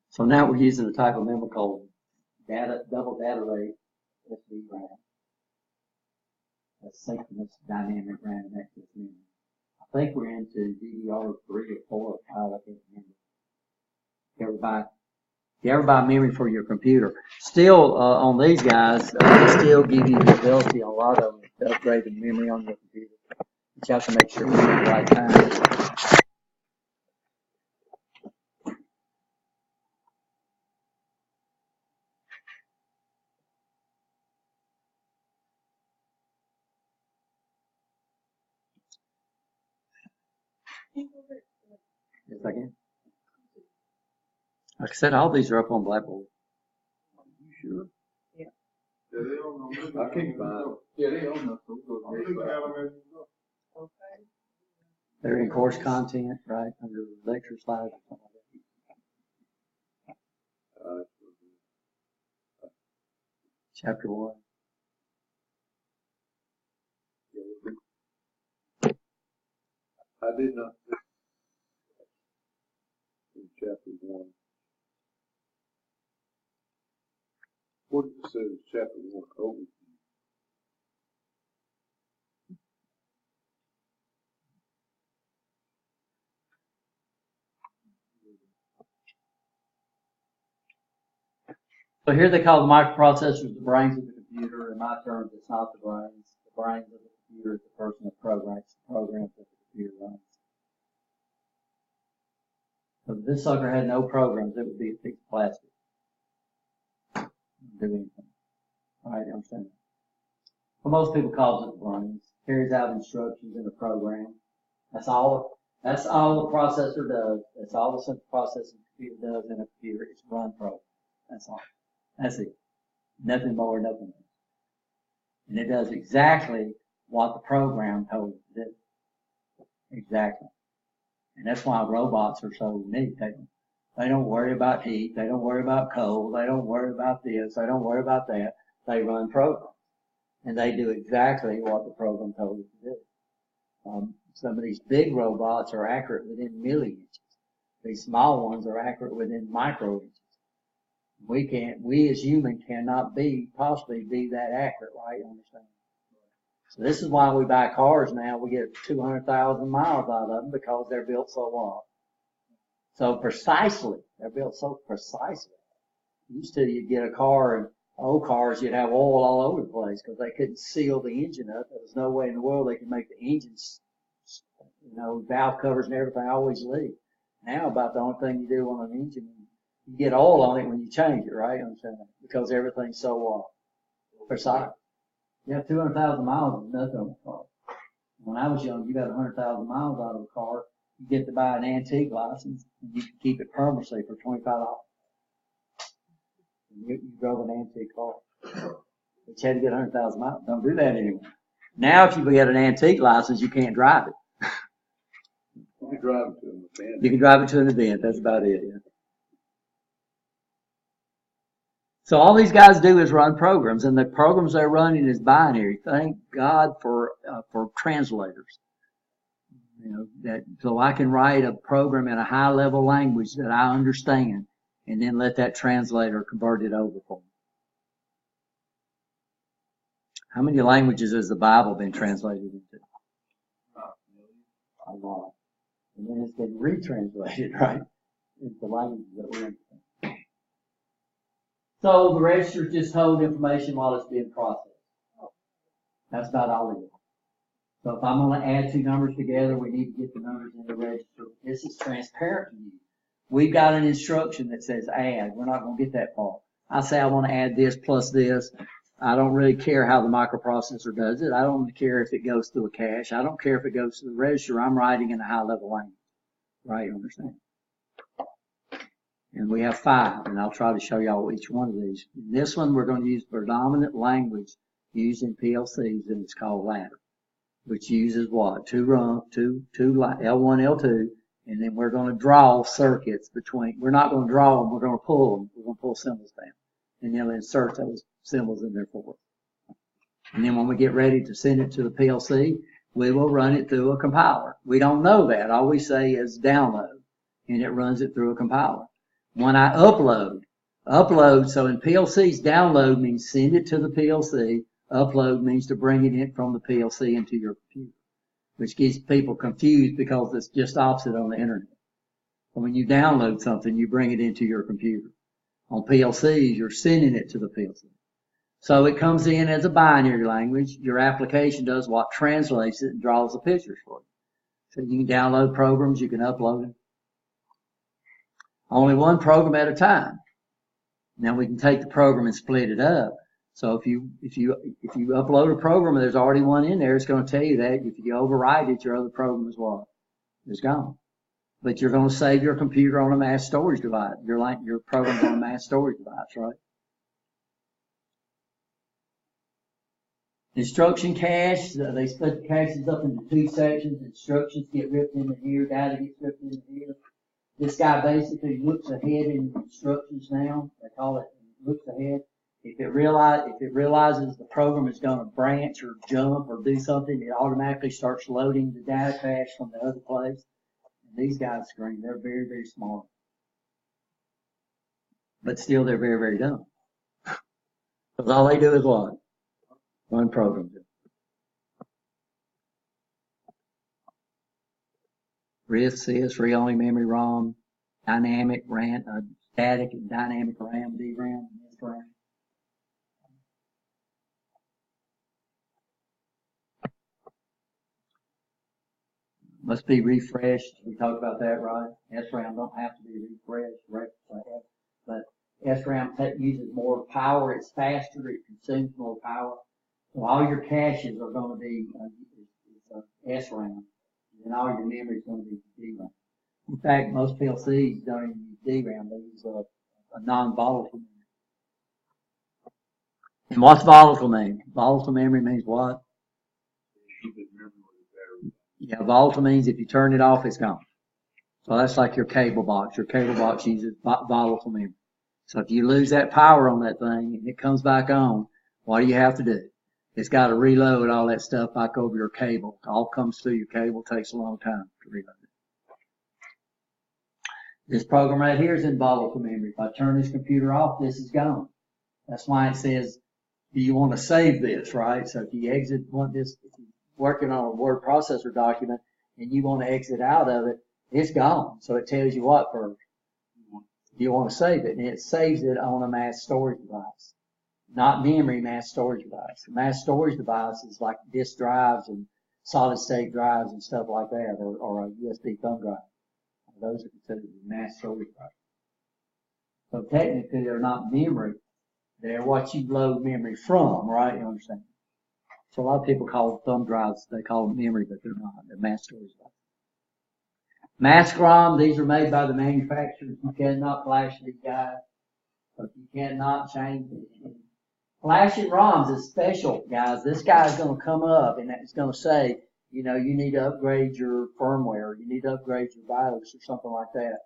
S2: So now we're using a type of memory called double data rate SDRAM. That's synchronous dynamic random access memory. I think we're into DDR3 or 4 or 5, I can't remember. You ever buy memory for your computer? Still, on these guys, they still give you the ability on a lot of them to upgrade the memory on your computer. But you have to make sure it's at the right time. Yes, I can. Like I said, all these are up on Blackboard.
S4: You sure?
S1: Yeah.
S3: Yeah, they don't know.
S4: I can't find them. Yeah, they don't know.
S1: Okay.
S2: They're in course content, right, under lecture slides or something like that. Chapter 1.
S4: I did not. In chapter 1. What did it say in chapter 1? Overview.
S2: So here they call the microprocessors the brains of the computer. In my terms, it's not the brains. The brains of the computer is the person that programs that the computer runs. So if this sucker had no programs, it would be a piece of plastic. Do anything. All right, you understand that? Well, most people call it the brains. Carries out instructions in a program. That's all the processor does. That's all the central processing computer does in a computer. It's run program. That's all. That's it. Nothing more, nothing less. And it does exactly what the program told it to do. Exactly. And that's why robots are so neat. They don't worry about heat. They don't worry about cold. They don't worry about this. They don't worry about that. They run programs. And they do exactly what the program told it to do. Some of these big robots are accurate within milli-inches. These small ones are accurate within micro-inches. We as humans cannot possibly be that accurate, right? You understand? So this is why we buy cars now. We get 200,000 miles out of them because they're built so long. So precisely. They're built so precisely. Used to, you'd get a car, and old cars, you'd have oil all over the place because they couldn't seal the engine up. There was no way in the world they could make the engines, valve covers and everything always leak. Now about the only thing you do on an engine, you get oil on it when you change it, right? I'm saying, because everything's so precise. You have 200,000 miles is nothing on a car. When I was young, you got 100,000 miles out of a car, you get to buy an antique license, and you can keep it permanently for $25. You drove an antique car. But you had to get 100,000 miles. Don't do that anymore. Now, if you get an antique license, you can't drive it.
S4: You can drive it to an event.
S2: You can drive it to an event. That's about it. Yeah. So all these guys do is run programs, and the programs they're running is binary. Thank God for translators. So I can write a program in a high level language that I understand, and then let that translator convert it over for me. How many languages has the Bible been translated into? A lot. And then it's been retranslated, right, into languages that we understand. So the registers just hold information while it's being processed. That's about all it is. So if I'm going to add two numbers together, we need to get the numbers in the register. This is transparent to you. We've got an instruction that says add. We're not going to get that far. I say I want to add this plus this. I don't really care how the microprocessor does it. I don't care if it goes through a cache. I don't care if it goes to the register. I'm writing in a high level language. Right, you understand? And we have 5, and I'll try to show y'all each one of these. In this one, we're going to use predominant language used in PLCs, and it's called ladder, which uses what? Two L1, L2, and then we're going to draw circuits between. We're not going to draw them, we're going to pull them. We're going to pull symbols down, and then we'll insert those symbols in there for us. And then when we get ready to send it to the PLC, we will run it through a compiler. We don't know that. All we say is download, and it runs it through a compiler. When I upload, so in PLCs, download means send it to the PLC. Upload means to bring it in from the PLC into your computer, which gets people confused because it's just opposite on the internet. When you download something, you bring it into your computer. On PLCs, you're sending it to the PLC. So it comes in as a binary language. Your application does what? Translates it and draws the pictures for you. So you can download programs, you can upload them. Only one program at a time. Now we can take the program and split it up. So if you upload a program and there's already one in there, it's going to tell you that if you override it, your other program is what? It's gone. But you're going to save your computer on a mass storage device. Your program's on a mass storage device, right? Instruction cache, they split the caches up into 2 sections. Instructions get ripped into here, data gets ripped into here. This guy basically looks ahead in instructions now. They call it looks ahead. If it realizes the program is going to branch or jump or do something, it automatically starts loading the data cache from the other place. And these guys screen, they're very, very smart. But still, they're very, very dumb. Because all they do is what? One program. RISC, CISC, read-only memory ROM, dynamic RAM, static and dynamic RAM, DRAM, and SRAM. Must be refreshed. We talked about that, right? SRAM don't have to be refreshed, but SRAM uses more power. It's faster. It consumes more power. So all your caches are going to be SRAM. And all your memory is going to be DRAM. In fact, most PLCs don't even use DRAM. They use a non-volatile memory. And what's volatile mean? Volatile memory means what? Yeah, volatile means if you turn it off, it's gone. So that's like your cable box. Your cable box uses volatile memory. So if you lose that power on that thing and it comes back on, what do you have to do? It's got to reload all that stuff back over your cable. It all comes through your cable. Takes a long time to reload it. This program right here is in volatile memory. If I turn this computer off, this is gone. That's why it says do you want to save this, right? So if you exit if you're working on a word processor document and you want to exit out of it, it's gone. So it tells you what first. Do you want to save it? And it saves it on a mass storage device. Not memory, mass storage device. A mass storage device is like disk drives and solid state drives and stuff like that, or a USB thumb drive. Those are considered mass storage drives. So technically they're not memory. They're what you load memory from, right? You understand? So a lot of people call thumb drives, they call them memory, but they're not. They're mass storage drives. Mask ROM, these are made by the manufacturers. You cannot flash these guys. So you cannot change it. Flashing ROMs is special, guys. This guy's going to come up and it's going to say, you know, you need to upgrade your firmware. You need to upgrade your BIOS or something like that.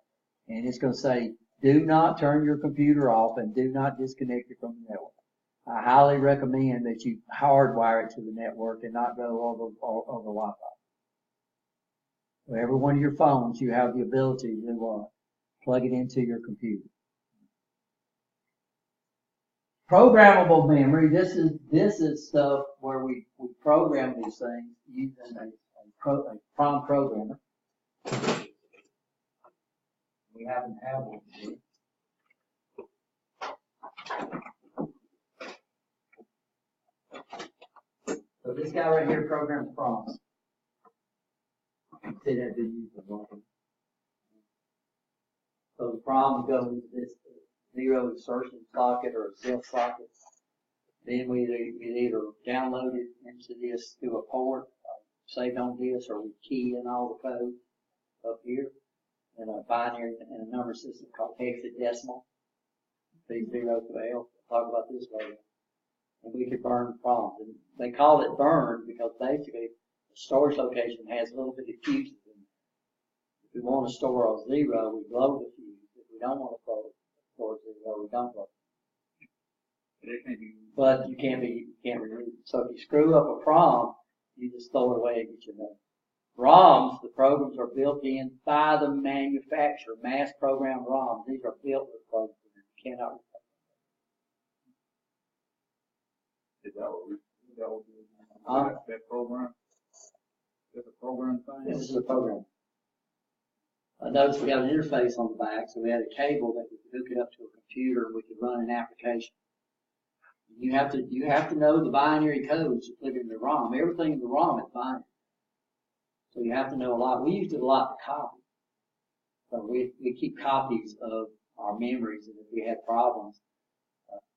S2: And it's going to say, do not turn your computer off and do not disconnect it from the network. I highly recommend that you hardwire it to the network and not go over Wi-Fi. So every one of your phones, you have the ability to do what? Plug it into your computer. Programmable memory, this is stuff where we program these things using a PROM programmer. We happen to have one here. So this guy right here programs PROMs. See that been used a lot. So the PROM goes into this zero insertion socket or a self socket. Then we either download it into this through a port, saved on this, or we key in all the code up here in a binary and a number system called hexadecimal. B0 to L. We'll talk about this later. And we could burn PROMs. And they call it burn because basically the storage location has a little bit of fuses in it. If we want to store a 0, we blow the fuse. If we don't want to store 0, we don't blow it. But you can't remove it. So if you screw up a PROM, you just throw it away and get your money. ROMs, the programs are built in by the manufacturer. Mass program ROMs. These are built with programs. You cannot replace
S3: Is that what that program? That's a program thing?
S2: This is a program. Notice we have an interface on the back, so we had a cable that we could hook it up to a computer and we could run an application. You have to know the binary codes to put in the ROM. Everything in the ROM is binary. So you have to know a lot. We used it a lot to copy. So we keep copies of our memories, and if we had problems,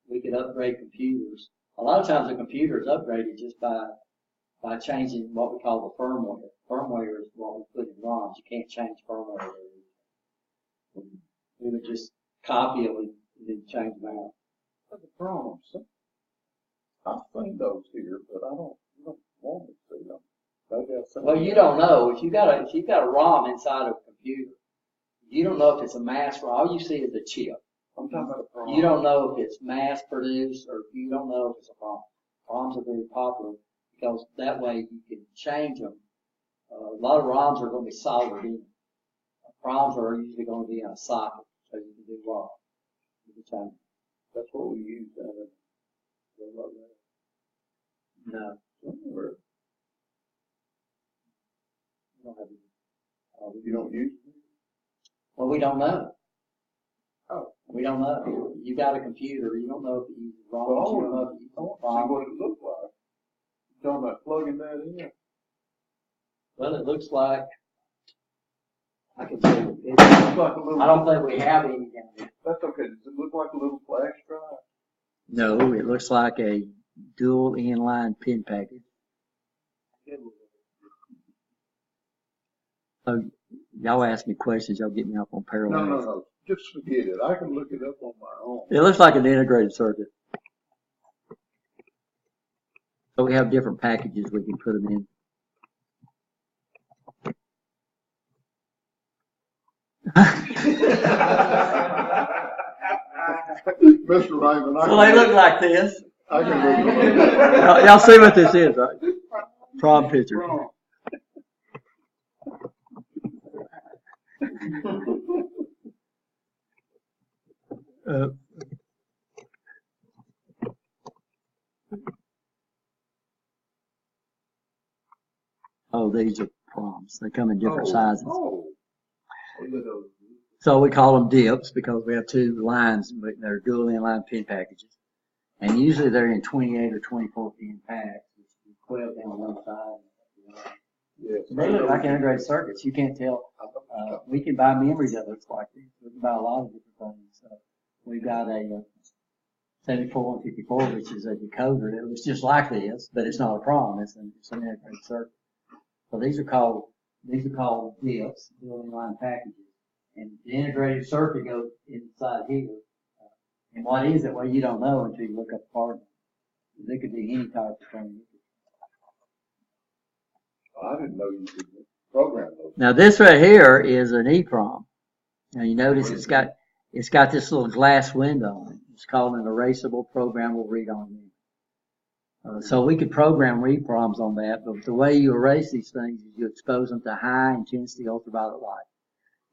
S2: we could upgrade computers. A lot of times a computer is upgraded just by changing what we call the firmware. Firmware is what we put in ROMs. You can't change firmware. We would just copy it and then change them out.
S4: That's the problem. I've seen those here, but I don't want to see them.
S2: Well, you don't know. If you've got a ROM inside of a computer, you don't know if it's a mass ROM. All you see is a chip.
S4: I'm talking about a problem.
S2: You don't know if it's mass produced or you don't know if it's a PROM. PROMs are very popular because that way you can change them. A lot of ROMs are going to be soldered in. PROMs are usually going to be in a socket, so you can do what? You can change them.
S4: That's what we use.
S2: No.
S4: Somewhere.
S2: We don't have it.
S4: You don't use it?
S2: Well, we don't know.
S4: Oh.
S2: We don't know. You got a computer. You don't know if you use ROMs.
S4: Well,
S2: You don't know if you use
S4: I want to see
S2: PROMs.
S4: what it looks like. You're talking about plugging that in?
S2: Well, it looks like I can see it.
S4: It looks like a little.
S2: I don't think we have any down there.
S4: That's okay. Does it look like a little flash drive?
S2: No, it looks like a dual inline pin package. So y'all ask me questions, y'all get me up on parallel.
S4: No. Just forget it. I can look it up on my own.
S2: It looks like an integrated circuit. So we have different packages we can put them in.
S4: Mr. Raymond,
S2: Well, they look like this.
S4: I can look it up.
S2: Y'all see what this is, right? PROM picture. of these are proms. They come in different
S4: Oh,
S2: sizes.
S4: Oh. Look at those.
S2: So we call them dips because we have two lines, but they're dual inline pin packages. And usually they're in 28 or 24 pin packs, which you 12 down one side.
S4: Yes.
S2: They look like integrated circuits. You can't tell. We can buy memories of it like this. We can buy a lot of different things. We've got a 74-154, which is a decoder that looks just like this, but it's not a PROM. It's an integrated circuit. So these are called DIPs, dual inline packages. And the integrated circuit goes inside here. And what is it? Well, you don't know until you look up the part. It could be any type of thing.
S4: I didn't know you could program those.
S2: Now this right here is an EEPROM. Now you notice it's got this little glass window on it. It's called an erasable programmable read-only memory. So we could program EEPROMs on that, but the way you erase these things is you expose them to high intensity ultraviolet light.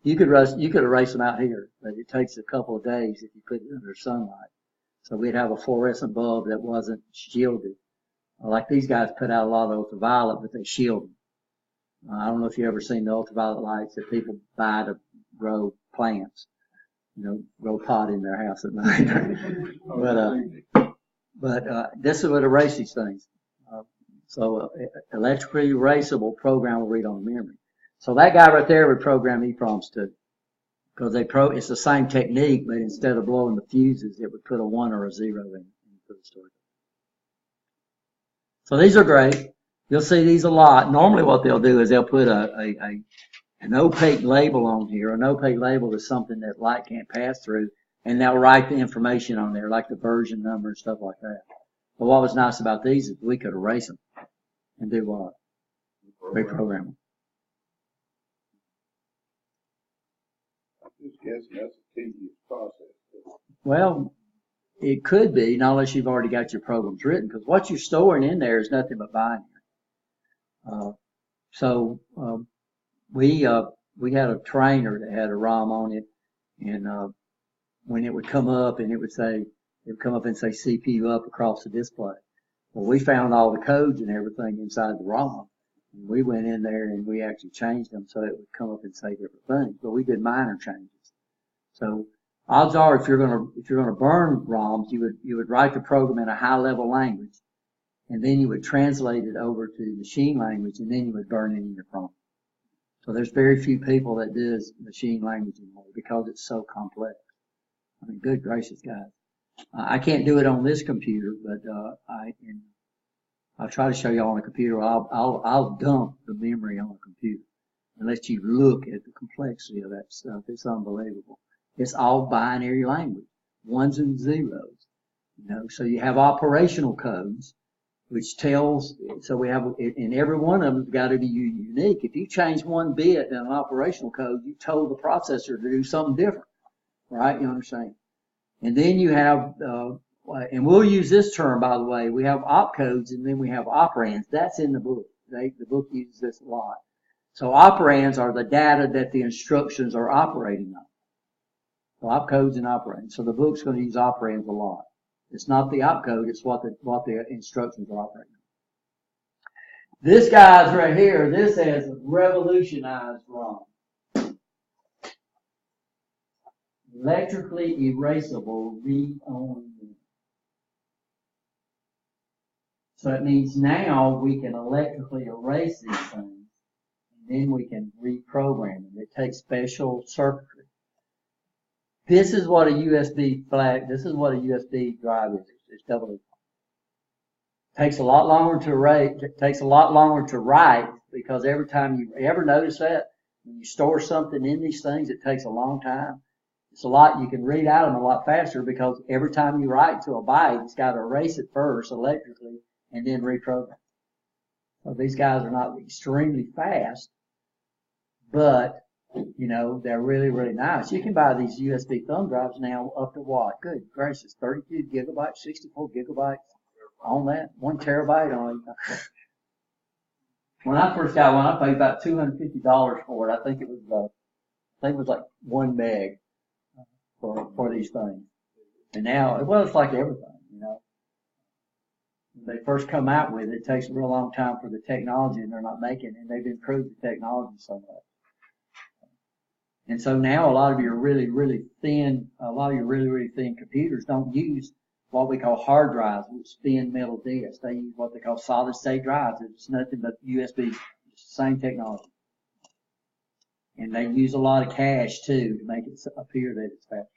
S2: You could erase them out here, but it takes a couple of days if you put it under sunlight. So we'd have a fluorescent bulb that wasn't shielded. Like these guys put out a lot of ultraviolet, but they shield them. I don't know if you've ever seen the ultraviolet lights that people buy to grow plants, grow pot in their house at night. but this would erase these things. So electrically erasable programmable read-only memory. So that guy right there would program EEPROMs too, because it's the same technique, but instead of blowing the fuses, it would put a 1 or a 0 in for the storage. So these are great. You'll see these a lot. Normally what they'll do is they'll put an opaque label on here. An opaque label is something that light can't pass through, and they'll write the information on there, like the version number and stuff like that. But what was nice about these is we could erase them and do what? Reprogram them.
S4: I'm just guessing that's a tedious process.
S2: Well, it could be, not unless you've already got your programs written, because what you're storing in there is nothing but binary. We had a trainer that had a ROM on it, and when it would come up and it would come up and say CPU up across the display. Well, we found all the codes and everything inside the ROM. And we went in there and we actually changed them so it would come up and say different things, but we did minor changes. So odds are if you're gonna burn ROMs, you would write the program in a high level language, and then you would translate it over to machine language, and then you would burn it in your ROM. So there's very few people that do machine language anymore because it's so complex. I mean, good gracious, guys. I can't do it on this computer, but I'll try to show you on a computer. I'll dump the memory on a computer and let you look at the complexity of that stuff. It's unbelievable. It's all binary language, ones and zeros. So you have operational codes, which tells. So we have, and every one of them's got to be unique. If you change one bit in an operational code, you told the processor to do something different, right? You understand? And then you have. And we'll use this term, by the way. We have opcodes and then we have operands. That's in the book. The book uses this a lot. So operands are the data that the instructions are operating on. So opcodes and operands. So the book's going to use operands a lot. It's not the opcode, it's what the instructions are operating on. This guy's right here, this has revolutionized ROM. Electrically erasable read-only. So it means now we can electrically erase these things, and then we can reprogram them. It takes special circuitry. This is what a USB drive is. It's double. It takes a lot longer to erase. It takes a lot longer to write because every time you ever notice that when you store something in these things, it takes a long time. It's a lot. You can read out of them a lot faster because every time you write to a byte, it's got to erase it first electrically and then reprogram. So these guys are not extremely fast, but they're really, really nice. You can buy these USB thumb drives now up to what? Good gracious, 32 gigabytes, 64 gigabytes on that, 1 terabyte on it. When I first got one, I paid about $250 for it. I think it was like 1 meg for these things. And now, well, it's like everything, When they first come out with it, it takes a real long time for the technology, and they're not making it, and they've improved the technology so much. And so now a lot of your really thin computers don't use what we call hard drives, which thin metal disks. They use what they call solid state drives. It's nothing but USB, it's the same technology. And they use a lot of cache too to make it appear that it's faster.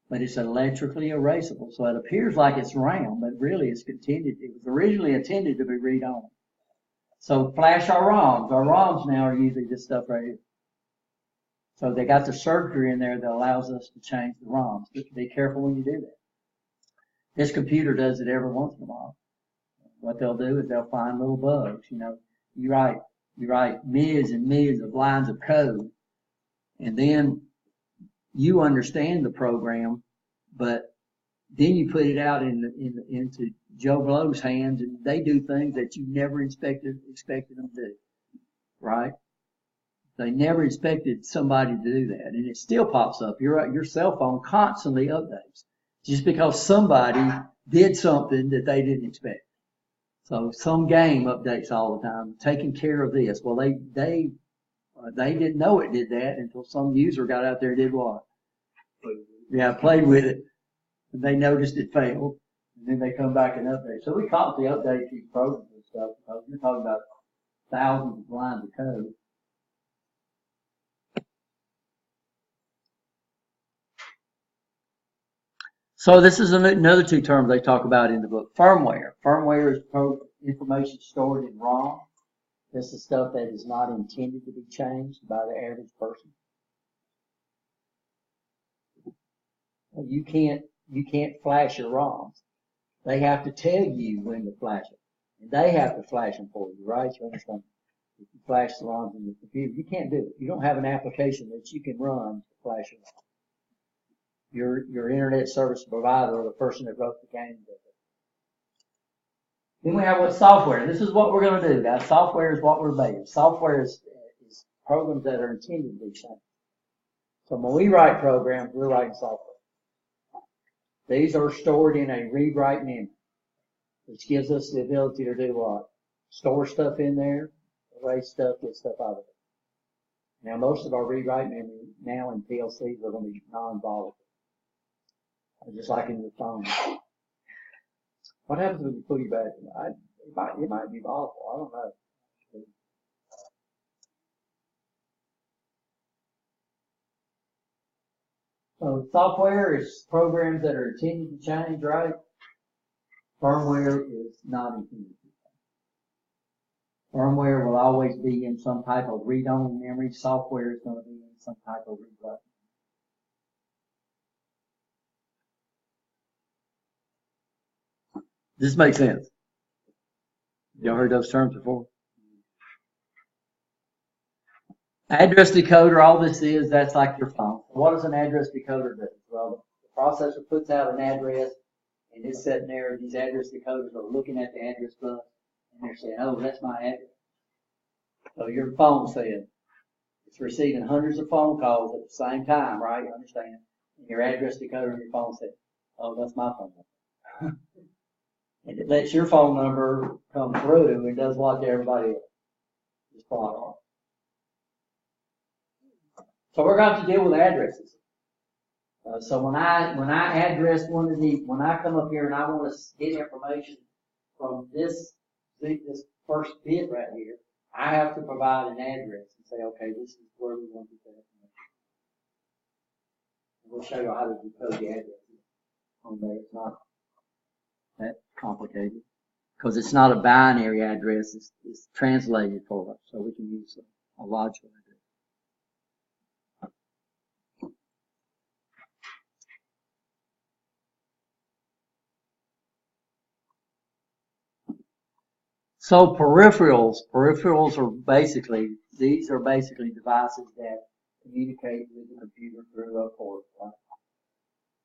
S2: But it's electrically erasable, so it appears like it's RAM, but really it was originally intended to be read-only. So flash our ROMs. Our ROMs now are usually this stuff right here. So they got the circuitry in there that allows us to change the ROMs. Just be careful when you do that. This computer does it every once in a while. What they'll do is they'll find little bugs. You know, you write millions and millions of lines of code, and then you understand the program, but then you put it out into Joe Blow's hands, and they do things that you never expected them to do, right? They never expected somebody to do that, and it still pops up. Your cell phone constantly updates just because somebody did something that they didn't expect. So some game updates all the time, taking care of this. Well, they didn't know it did that until some user got out there and did what? Played with it, and they noticed it failed, and then they come back and update. So we constantly update these programs and stuff because you're talking about thousands of lines of code. So this is another two terms they talk about in the book. Firmware. Firmware is information stored in ROM. This is stuff that is not intended to be changed by the average person. You can't flash your ROMs. They have to tell you when to flash them. And they have to flash them for you, right? You understand? If you flash the ROMs in your computer, you can't do it. You don't have an application that you can run to flash it. Your internet service provider or the person that wrote the game does it. Then we have what software. This is what we're going to do, guys. Software is what we're making. Software is programs that are intended to be changed. So when we write programs, we're writing software. These are stored in a read-write memory, which gives us the ability to do what? Store stuff in there, erase stuff, get stuff out of it. Now most of our read-write memory now in PLCs are going to be non-volatile. Just like in your phone. What happens when you put it back? It might be volatile. I don't know. So software is programs that are intended to change, right? Firmware is not intended to change. Firmware will always be in some type of read-only memory. Software is going to be in some type of read-write. Does this make sense? Y'all heard those terms before? Address decoder, all this is, that's like your phone. What does an address decoder do? Well, the processor puts out an address, and it's sitting there, these address decoders are looking at the address bus, and they're saying, oh, that's my address. So your phone said, it's receiving hundreds of phone calls at the same time, right? You understand? And your address decoder on your phone said, oh, that's my phone number. And it lets your phone number come through and does what to everybody else. Just follow on. So we're going to deal with addresses. So when I address one of these, when I come up here and I want to get information from this first bit right here, I have to provide an address and say, okay, this is where we want to get that information. We'll show you how to decode the addresses on there. It's not that complicated because it's not a binary address. It's translated for us, so we can use a logical address. So peripherals are basically, these are basically devices that communicate with the computer through a port.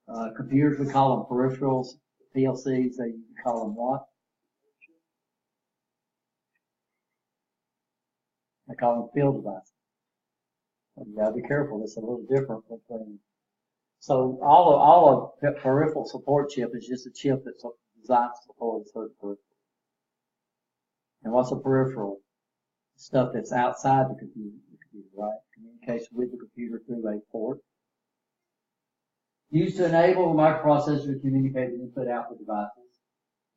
S2: Right? Computers, we call them peripherals. PLCs, they call them what? They call them field devices. So you gotta be careful. It's a little different between. So all of peripheral support chip is just a chip that's designed to support a certain peripheral. And what's a peripheral? Stuff that's outside the computer, right? Communication with the computer through a port. Used to enable the microprocessor to communicate with input-output devices.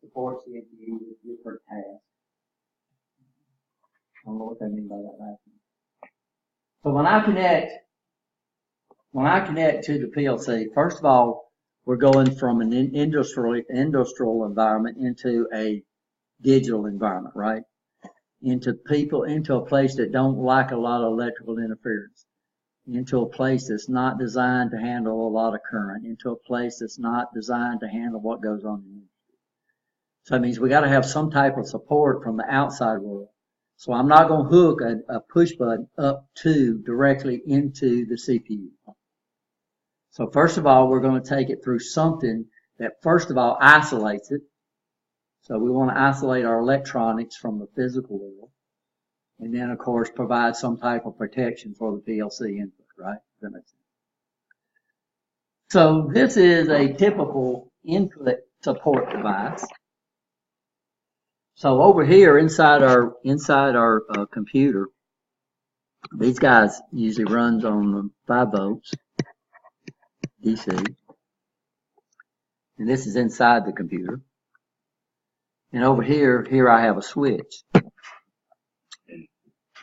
S2: Supports the NPU with different tasks. I don't know what they mean by that last one. So when I connect to the PLC, first of all, we're going from an industrial environment into a digital environment, right? Into a place that don't like a lot of electrical interference, into a place that's not designed to handle a lot of current, into a place that's not designed to handle what goes on in the industry. So that means we got to have some type of support from the outside world. So I'm not going to hook a push button up directly into the CPU. So first of all, we're going to take it through something that first of all isolates it. So we want to isolate our electronics from the physical world. And then of course provide some type of protection for the PLC input, right? Does that make sense? So this is a typical input support device. So over here inside our computer, these guys usually runs on 5 volts DC, and this is inside the computer. And over here I have a switch.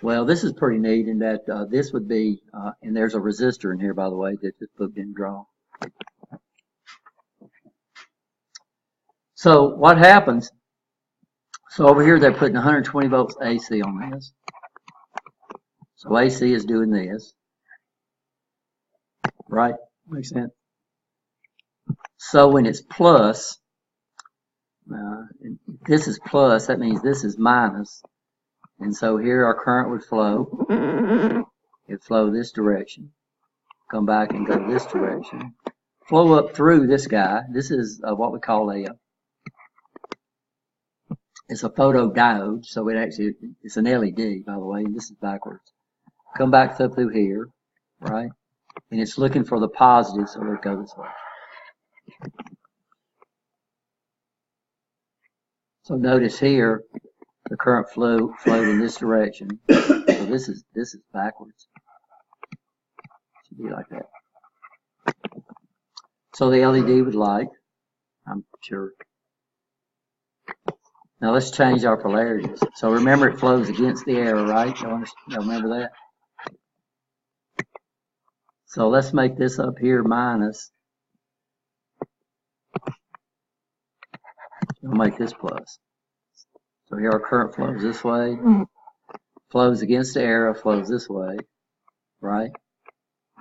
S2: Well, this is pretty neat in that this would be, and there's a resistor in here, by the way, that this book didn't draw. So what happens? So over here they're putting 120 volts AC on this. So AC is doing this, right? Makes sense. So when it's plus, this is plus, that means this is minus. And so here our current would flow. It'd flow this direction, come back and go this direction, flow up through this guy. This is what we call it's a photodiode, so it's an LED, by the way. This is backwards. Come back up through here, right? And it's looking for the positive, so it goes this way. So notice here, the current flowed in this direction. So this is backwards. Should be like that. So the LED would light, I'm sure. Now let's change our polarities. So remember it flows against the arrow, right? Y'all remember that? So let's make this up here minus. We'll make this plus. So here our current flows this way, flows against the arrow, flows this way, right?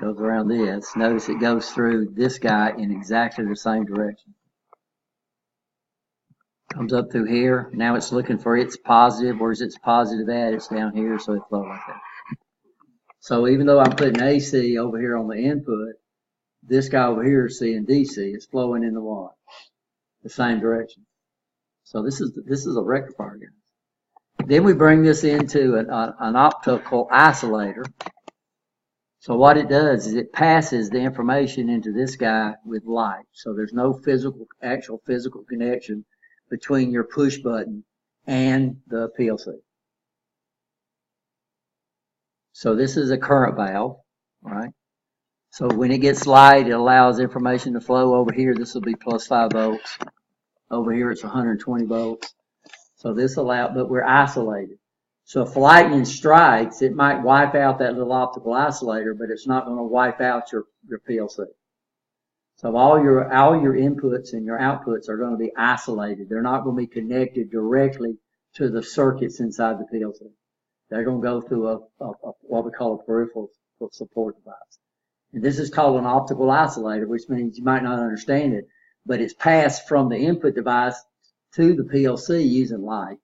S2: Goes around this. Notice it goes through this guy in exactly the same direction. Comes up through here. Now it's looking for its positive. Where's its positive at? It's down here, so it flows like that. So even though I'm putting AC over here on the input, this guy over here is seeing DC. It's flowing in the what? The same direction. So this is a rectifier, guys. Then we bring this into an optical isolator. So what it does is it passes the information into this guy with light. So there's no actual physical connection between your push button and the PLC. So this is a current valve, right? So when it gets light, it allows information to flow over here. This will be plus 5 volts. Over here it's 120 volts. So this but we're isolated. So if lightning strikes, it might wipe out that little optical isolator, but it's not going to wipe out your PLC. So all your inputs and your outputs are going to be isolated. They're not going to be connected directly to the circuits inside the PLC. They're going to go through what we call a peripheral support device. And this is called an optical isolator, which means you might not understand it, but it's passed from the input device to the PLC using light.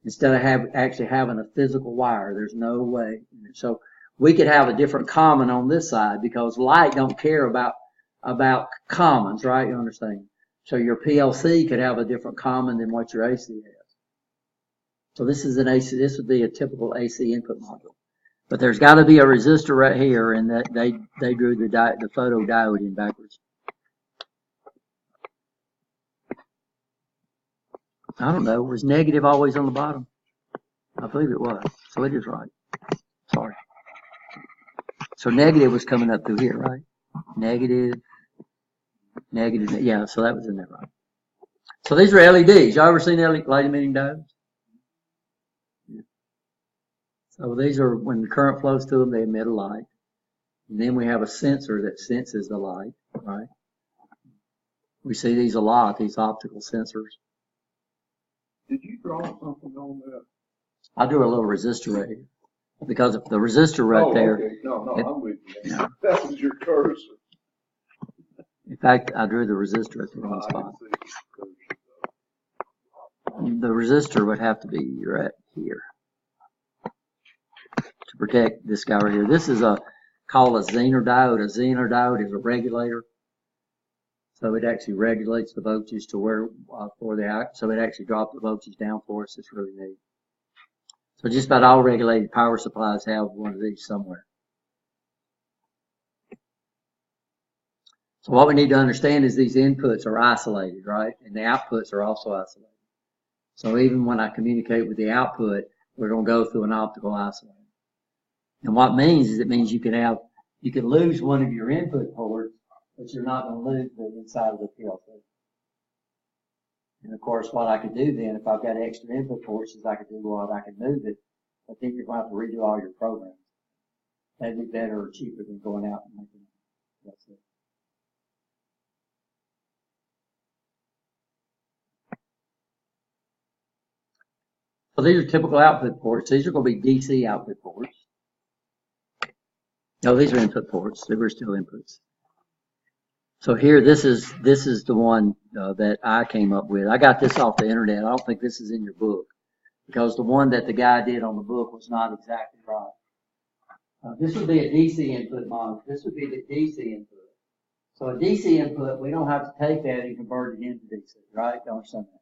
S2: Instead of actually having a physical wire, there's no way. So we could have a different common on this side because light don't care about commons, right? You understand? So your PLC could have a different common than what your AC has. So this is an AC. This would be a typical AC input module. But there's got to be a resistor right here, and that they drew the photodiode in backwards. I don't know, was negative always on the bottom? I believe it was, so it is right. Sorry. So negative was coming up through here, right? Negative, yeah, so that was in there, right? So these are LEDs. Y'all ever seen light emitting diodes? Yeah. So these are, when the current flows through them, they emit a light. And then we have a sensor that senses the light, right? We see these a lot, these optical sensors.
S4: Did you draw something on that?
S2: I drew a little resistor right here. Because if the resistor right there,
S4: Okay. No, I'm with you.
S2: Yeah.
S4: That was your cursor.
S2: in fact, I drew the resistor at the wrong
S4: I
S2: spot.
S4: didn't see the cursor.
S2: The resistor would have to be right here to protect this guy right here. This is called a Zener diode. A Zener diode is a regulator. So it actually regulates the voltage to where, so it actually drops the voltage down for us. It's really neat. So just about all regulated power supplies have one of these somewhere. So what we need to understand is these inputs are isolated, right? And the outputs are also isolated. So even when I communicate with the output, we're going to go through an optical isolator. And what it means is it means you can lose one of your input ports, but you're not going to lose the inside of the PLC. And of course, what I could do then, if I've got extra input ports, is I could move it, but then you're going to have to redo all your programs. That'd be better or cheaper than going out and making it. That's it. So these are typical output ports. These are going to be DC output ports. No, these are input ports. They were still inputs. So here, this is the one that I came up with. I got this off the internet. I don't think this is in your book because the one that the guy did on the book was not exactly right. This would be a DC input monitor. This would be the DC input. So a DC input, we don't have to take that and convert it into DC, right? Don't understand that.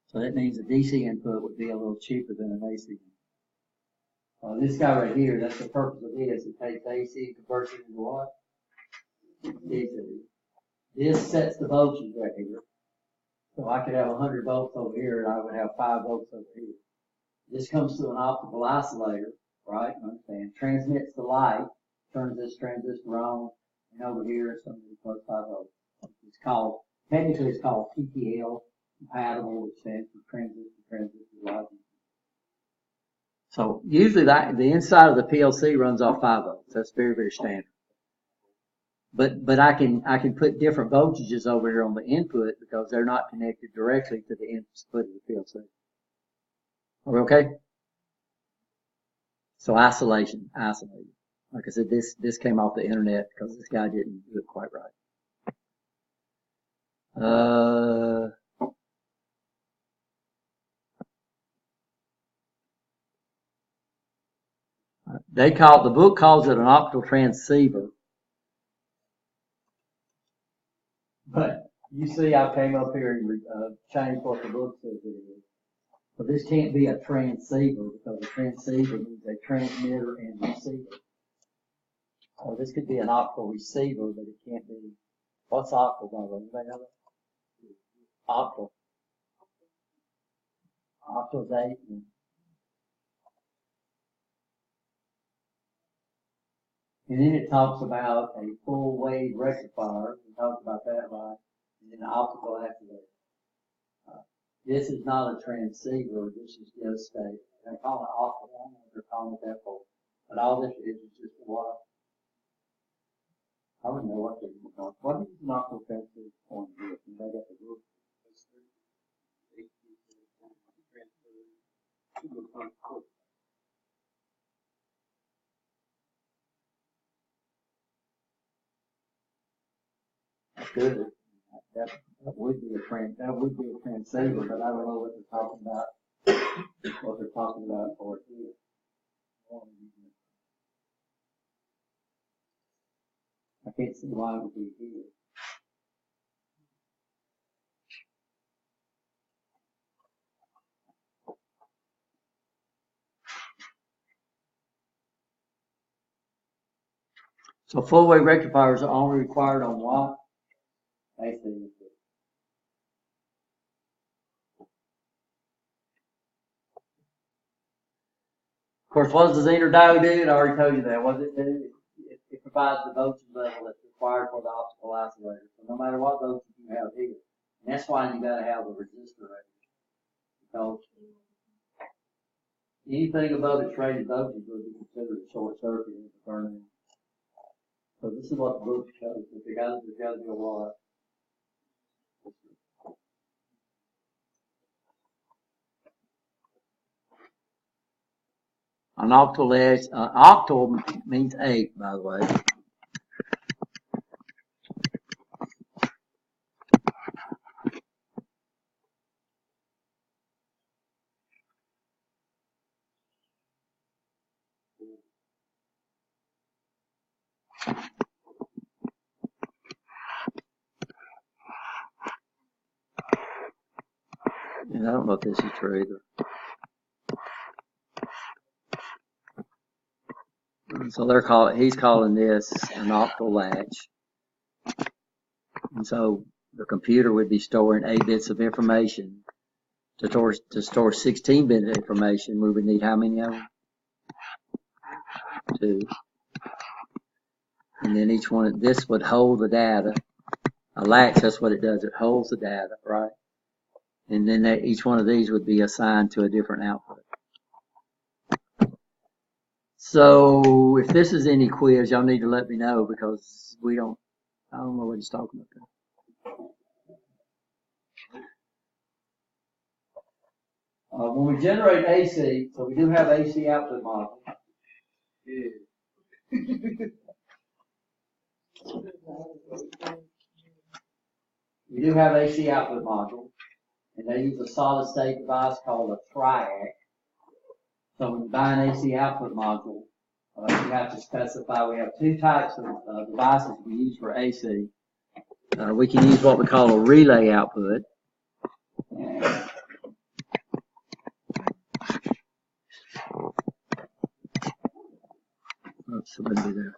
S2: So that means a DC input would be a little cheaper than an AC input. This guy right here, that's the purpose of this. It takes AC and converts it into what? DC. This sets the voltage right here. So I could have 100 volts over here and I would have 5 volts over here. This comes through an optical isolator, right? Understand? Transmits the light, turns this transistor on, and over here it's going to be plus 5 volts. Technically it's called TTL compatible, which stands for transistor light. So usually the inside of the PLC runs off 5 volts. That's very, very standard. But I can put different voltages over here on the input because they're not connected directly to the input of the PLC. Are we okay? So isolated. Like I said, this came off the internet because this guy didn't do it quite right. The book calls it an optical transceiver. But you see, I came up here and changed what the book says it is. So this can't be a transceiver because a transceiver means a transmitter and receiver. So this could be an optical receiver, but it can't be. What's optical, by the way? Anybody know that? Optical. Optical is 8. And then it talks about a full wave rectifier. We talked about that, right? And then the optical activator. This is not a transceiver. This is just they call it optical. I don't know what they're calling it that for. But all this is just what? I don't know what they're doing. What is an optical transceiver point here? They got the roof. That's good. That would be a transceiver, but I don't know what they're talking about. What they're talking about for here. I can't see why it would be here. So full wave rectifiers are only required on what? AC input. Of course, what does the Zener Diode do? I already told you that. What does it do? It provides the voltage level that's required for the optical isolator. So no matter what voltage you have here, and that's why you gotta have a resistor right here. Because anything above its rated voltage would be considered a short circuit if it's burning. So this is what the book shows. If there's gotta be a lot. An octal edge, octal means 8, by the way. And I don't know if this is true either. So he's calling this an octal latch. And so the computer would be storing 8 bits of information. To store 16-bit information, we would need how many of them? 2. And then each one, this would hold the data. A latch, that's what it does. It holds the data, right? And then each one of these would be assigned to a different output. So if this is any quiz, y'all need to let me know because I don't know what he's talking about. When we generate AC, so we do have AC output module. We do have AC output module, and they use a solid state device called a triac. So when you buy an AC output module, you have to specify, we have 2 types of devices we use for AC. We can use what we call a relay output. Oops, it wouldn't be there.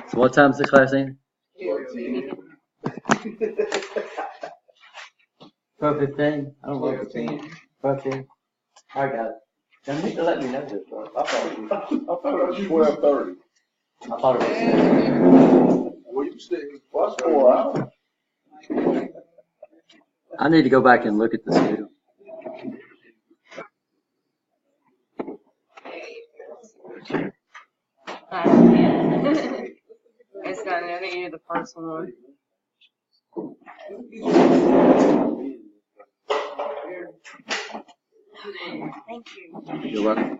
S2: So what time's the class in? 12:15? I don't know. 15. 15. I got it. You need to let me know this, bro.
S4: I thought it was 12:30.
S2: I thought it was.
S4: Well, you said it was 4 hours.
S2: I need to go back and look at the schedule.
S5: It's not, I think you're the first one. Okay, thank you.
S2: You're welcome.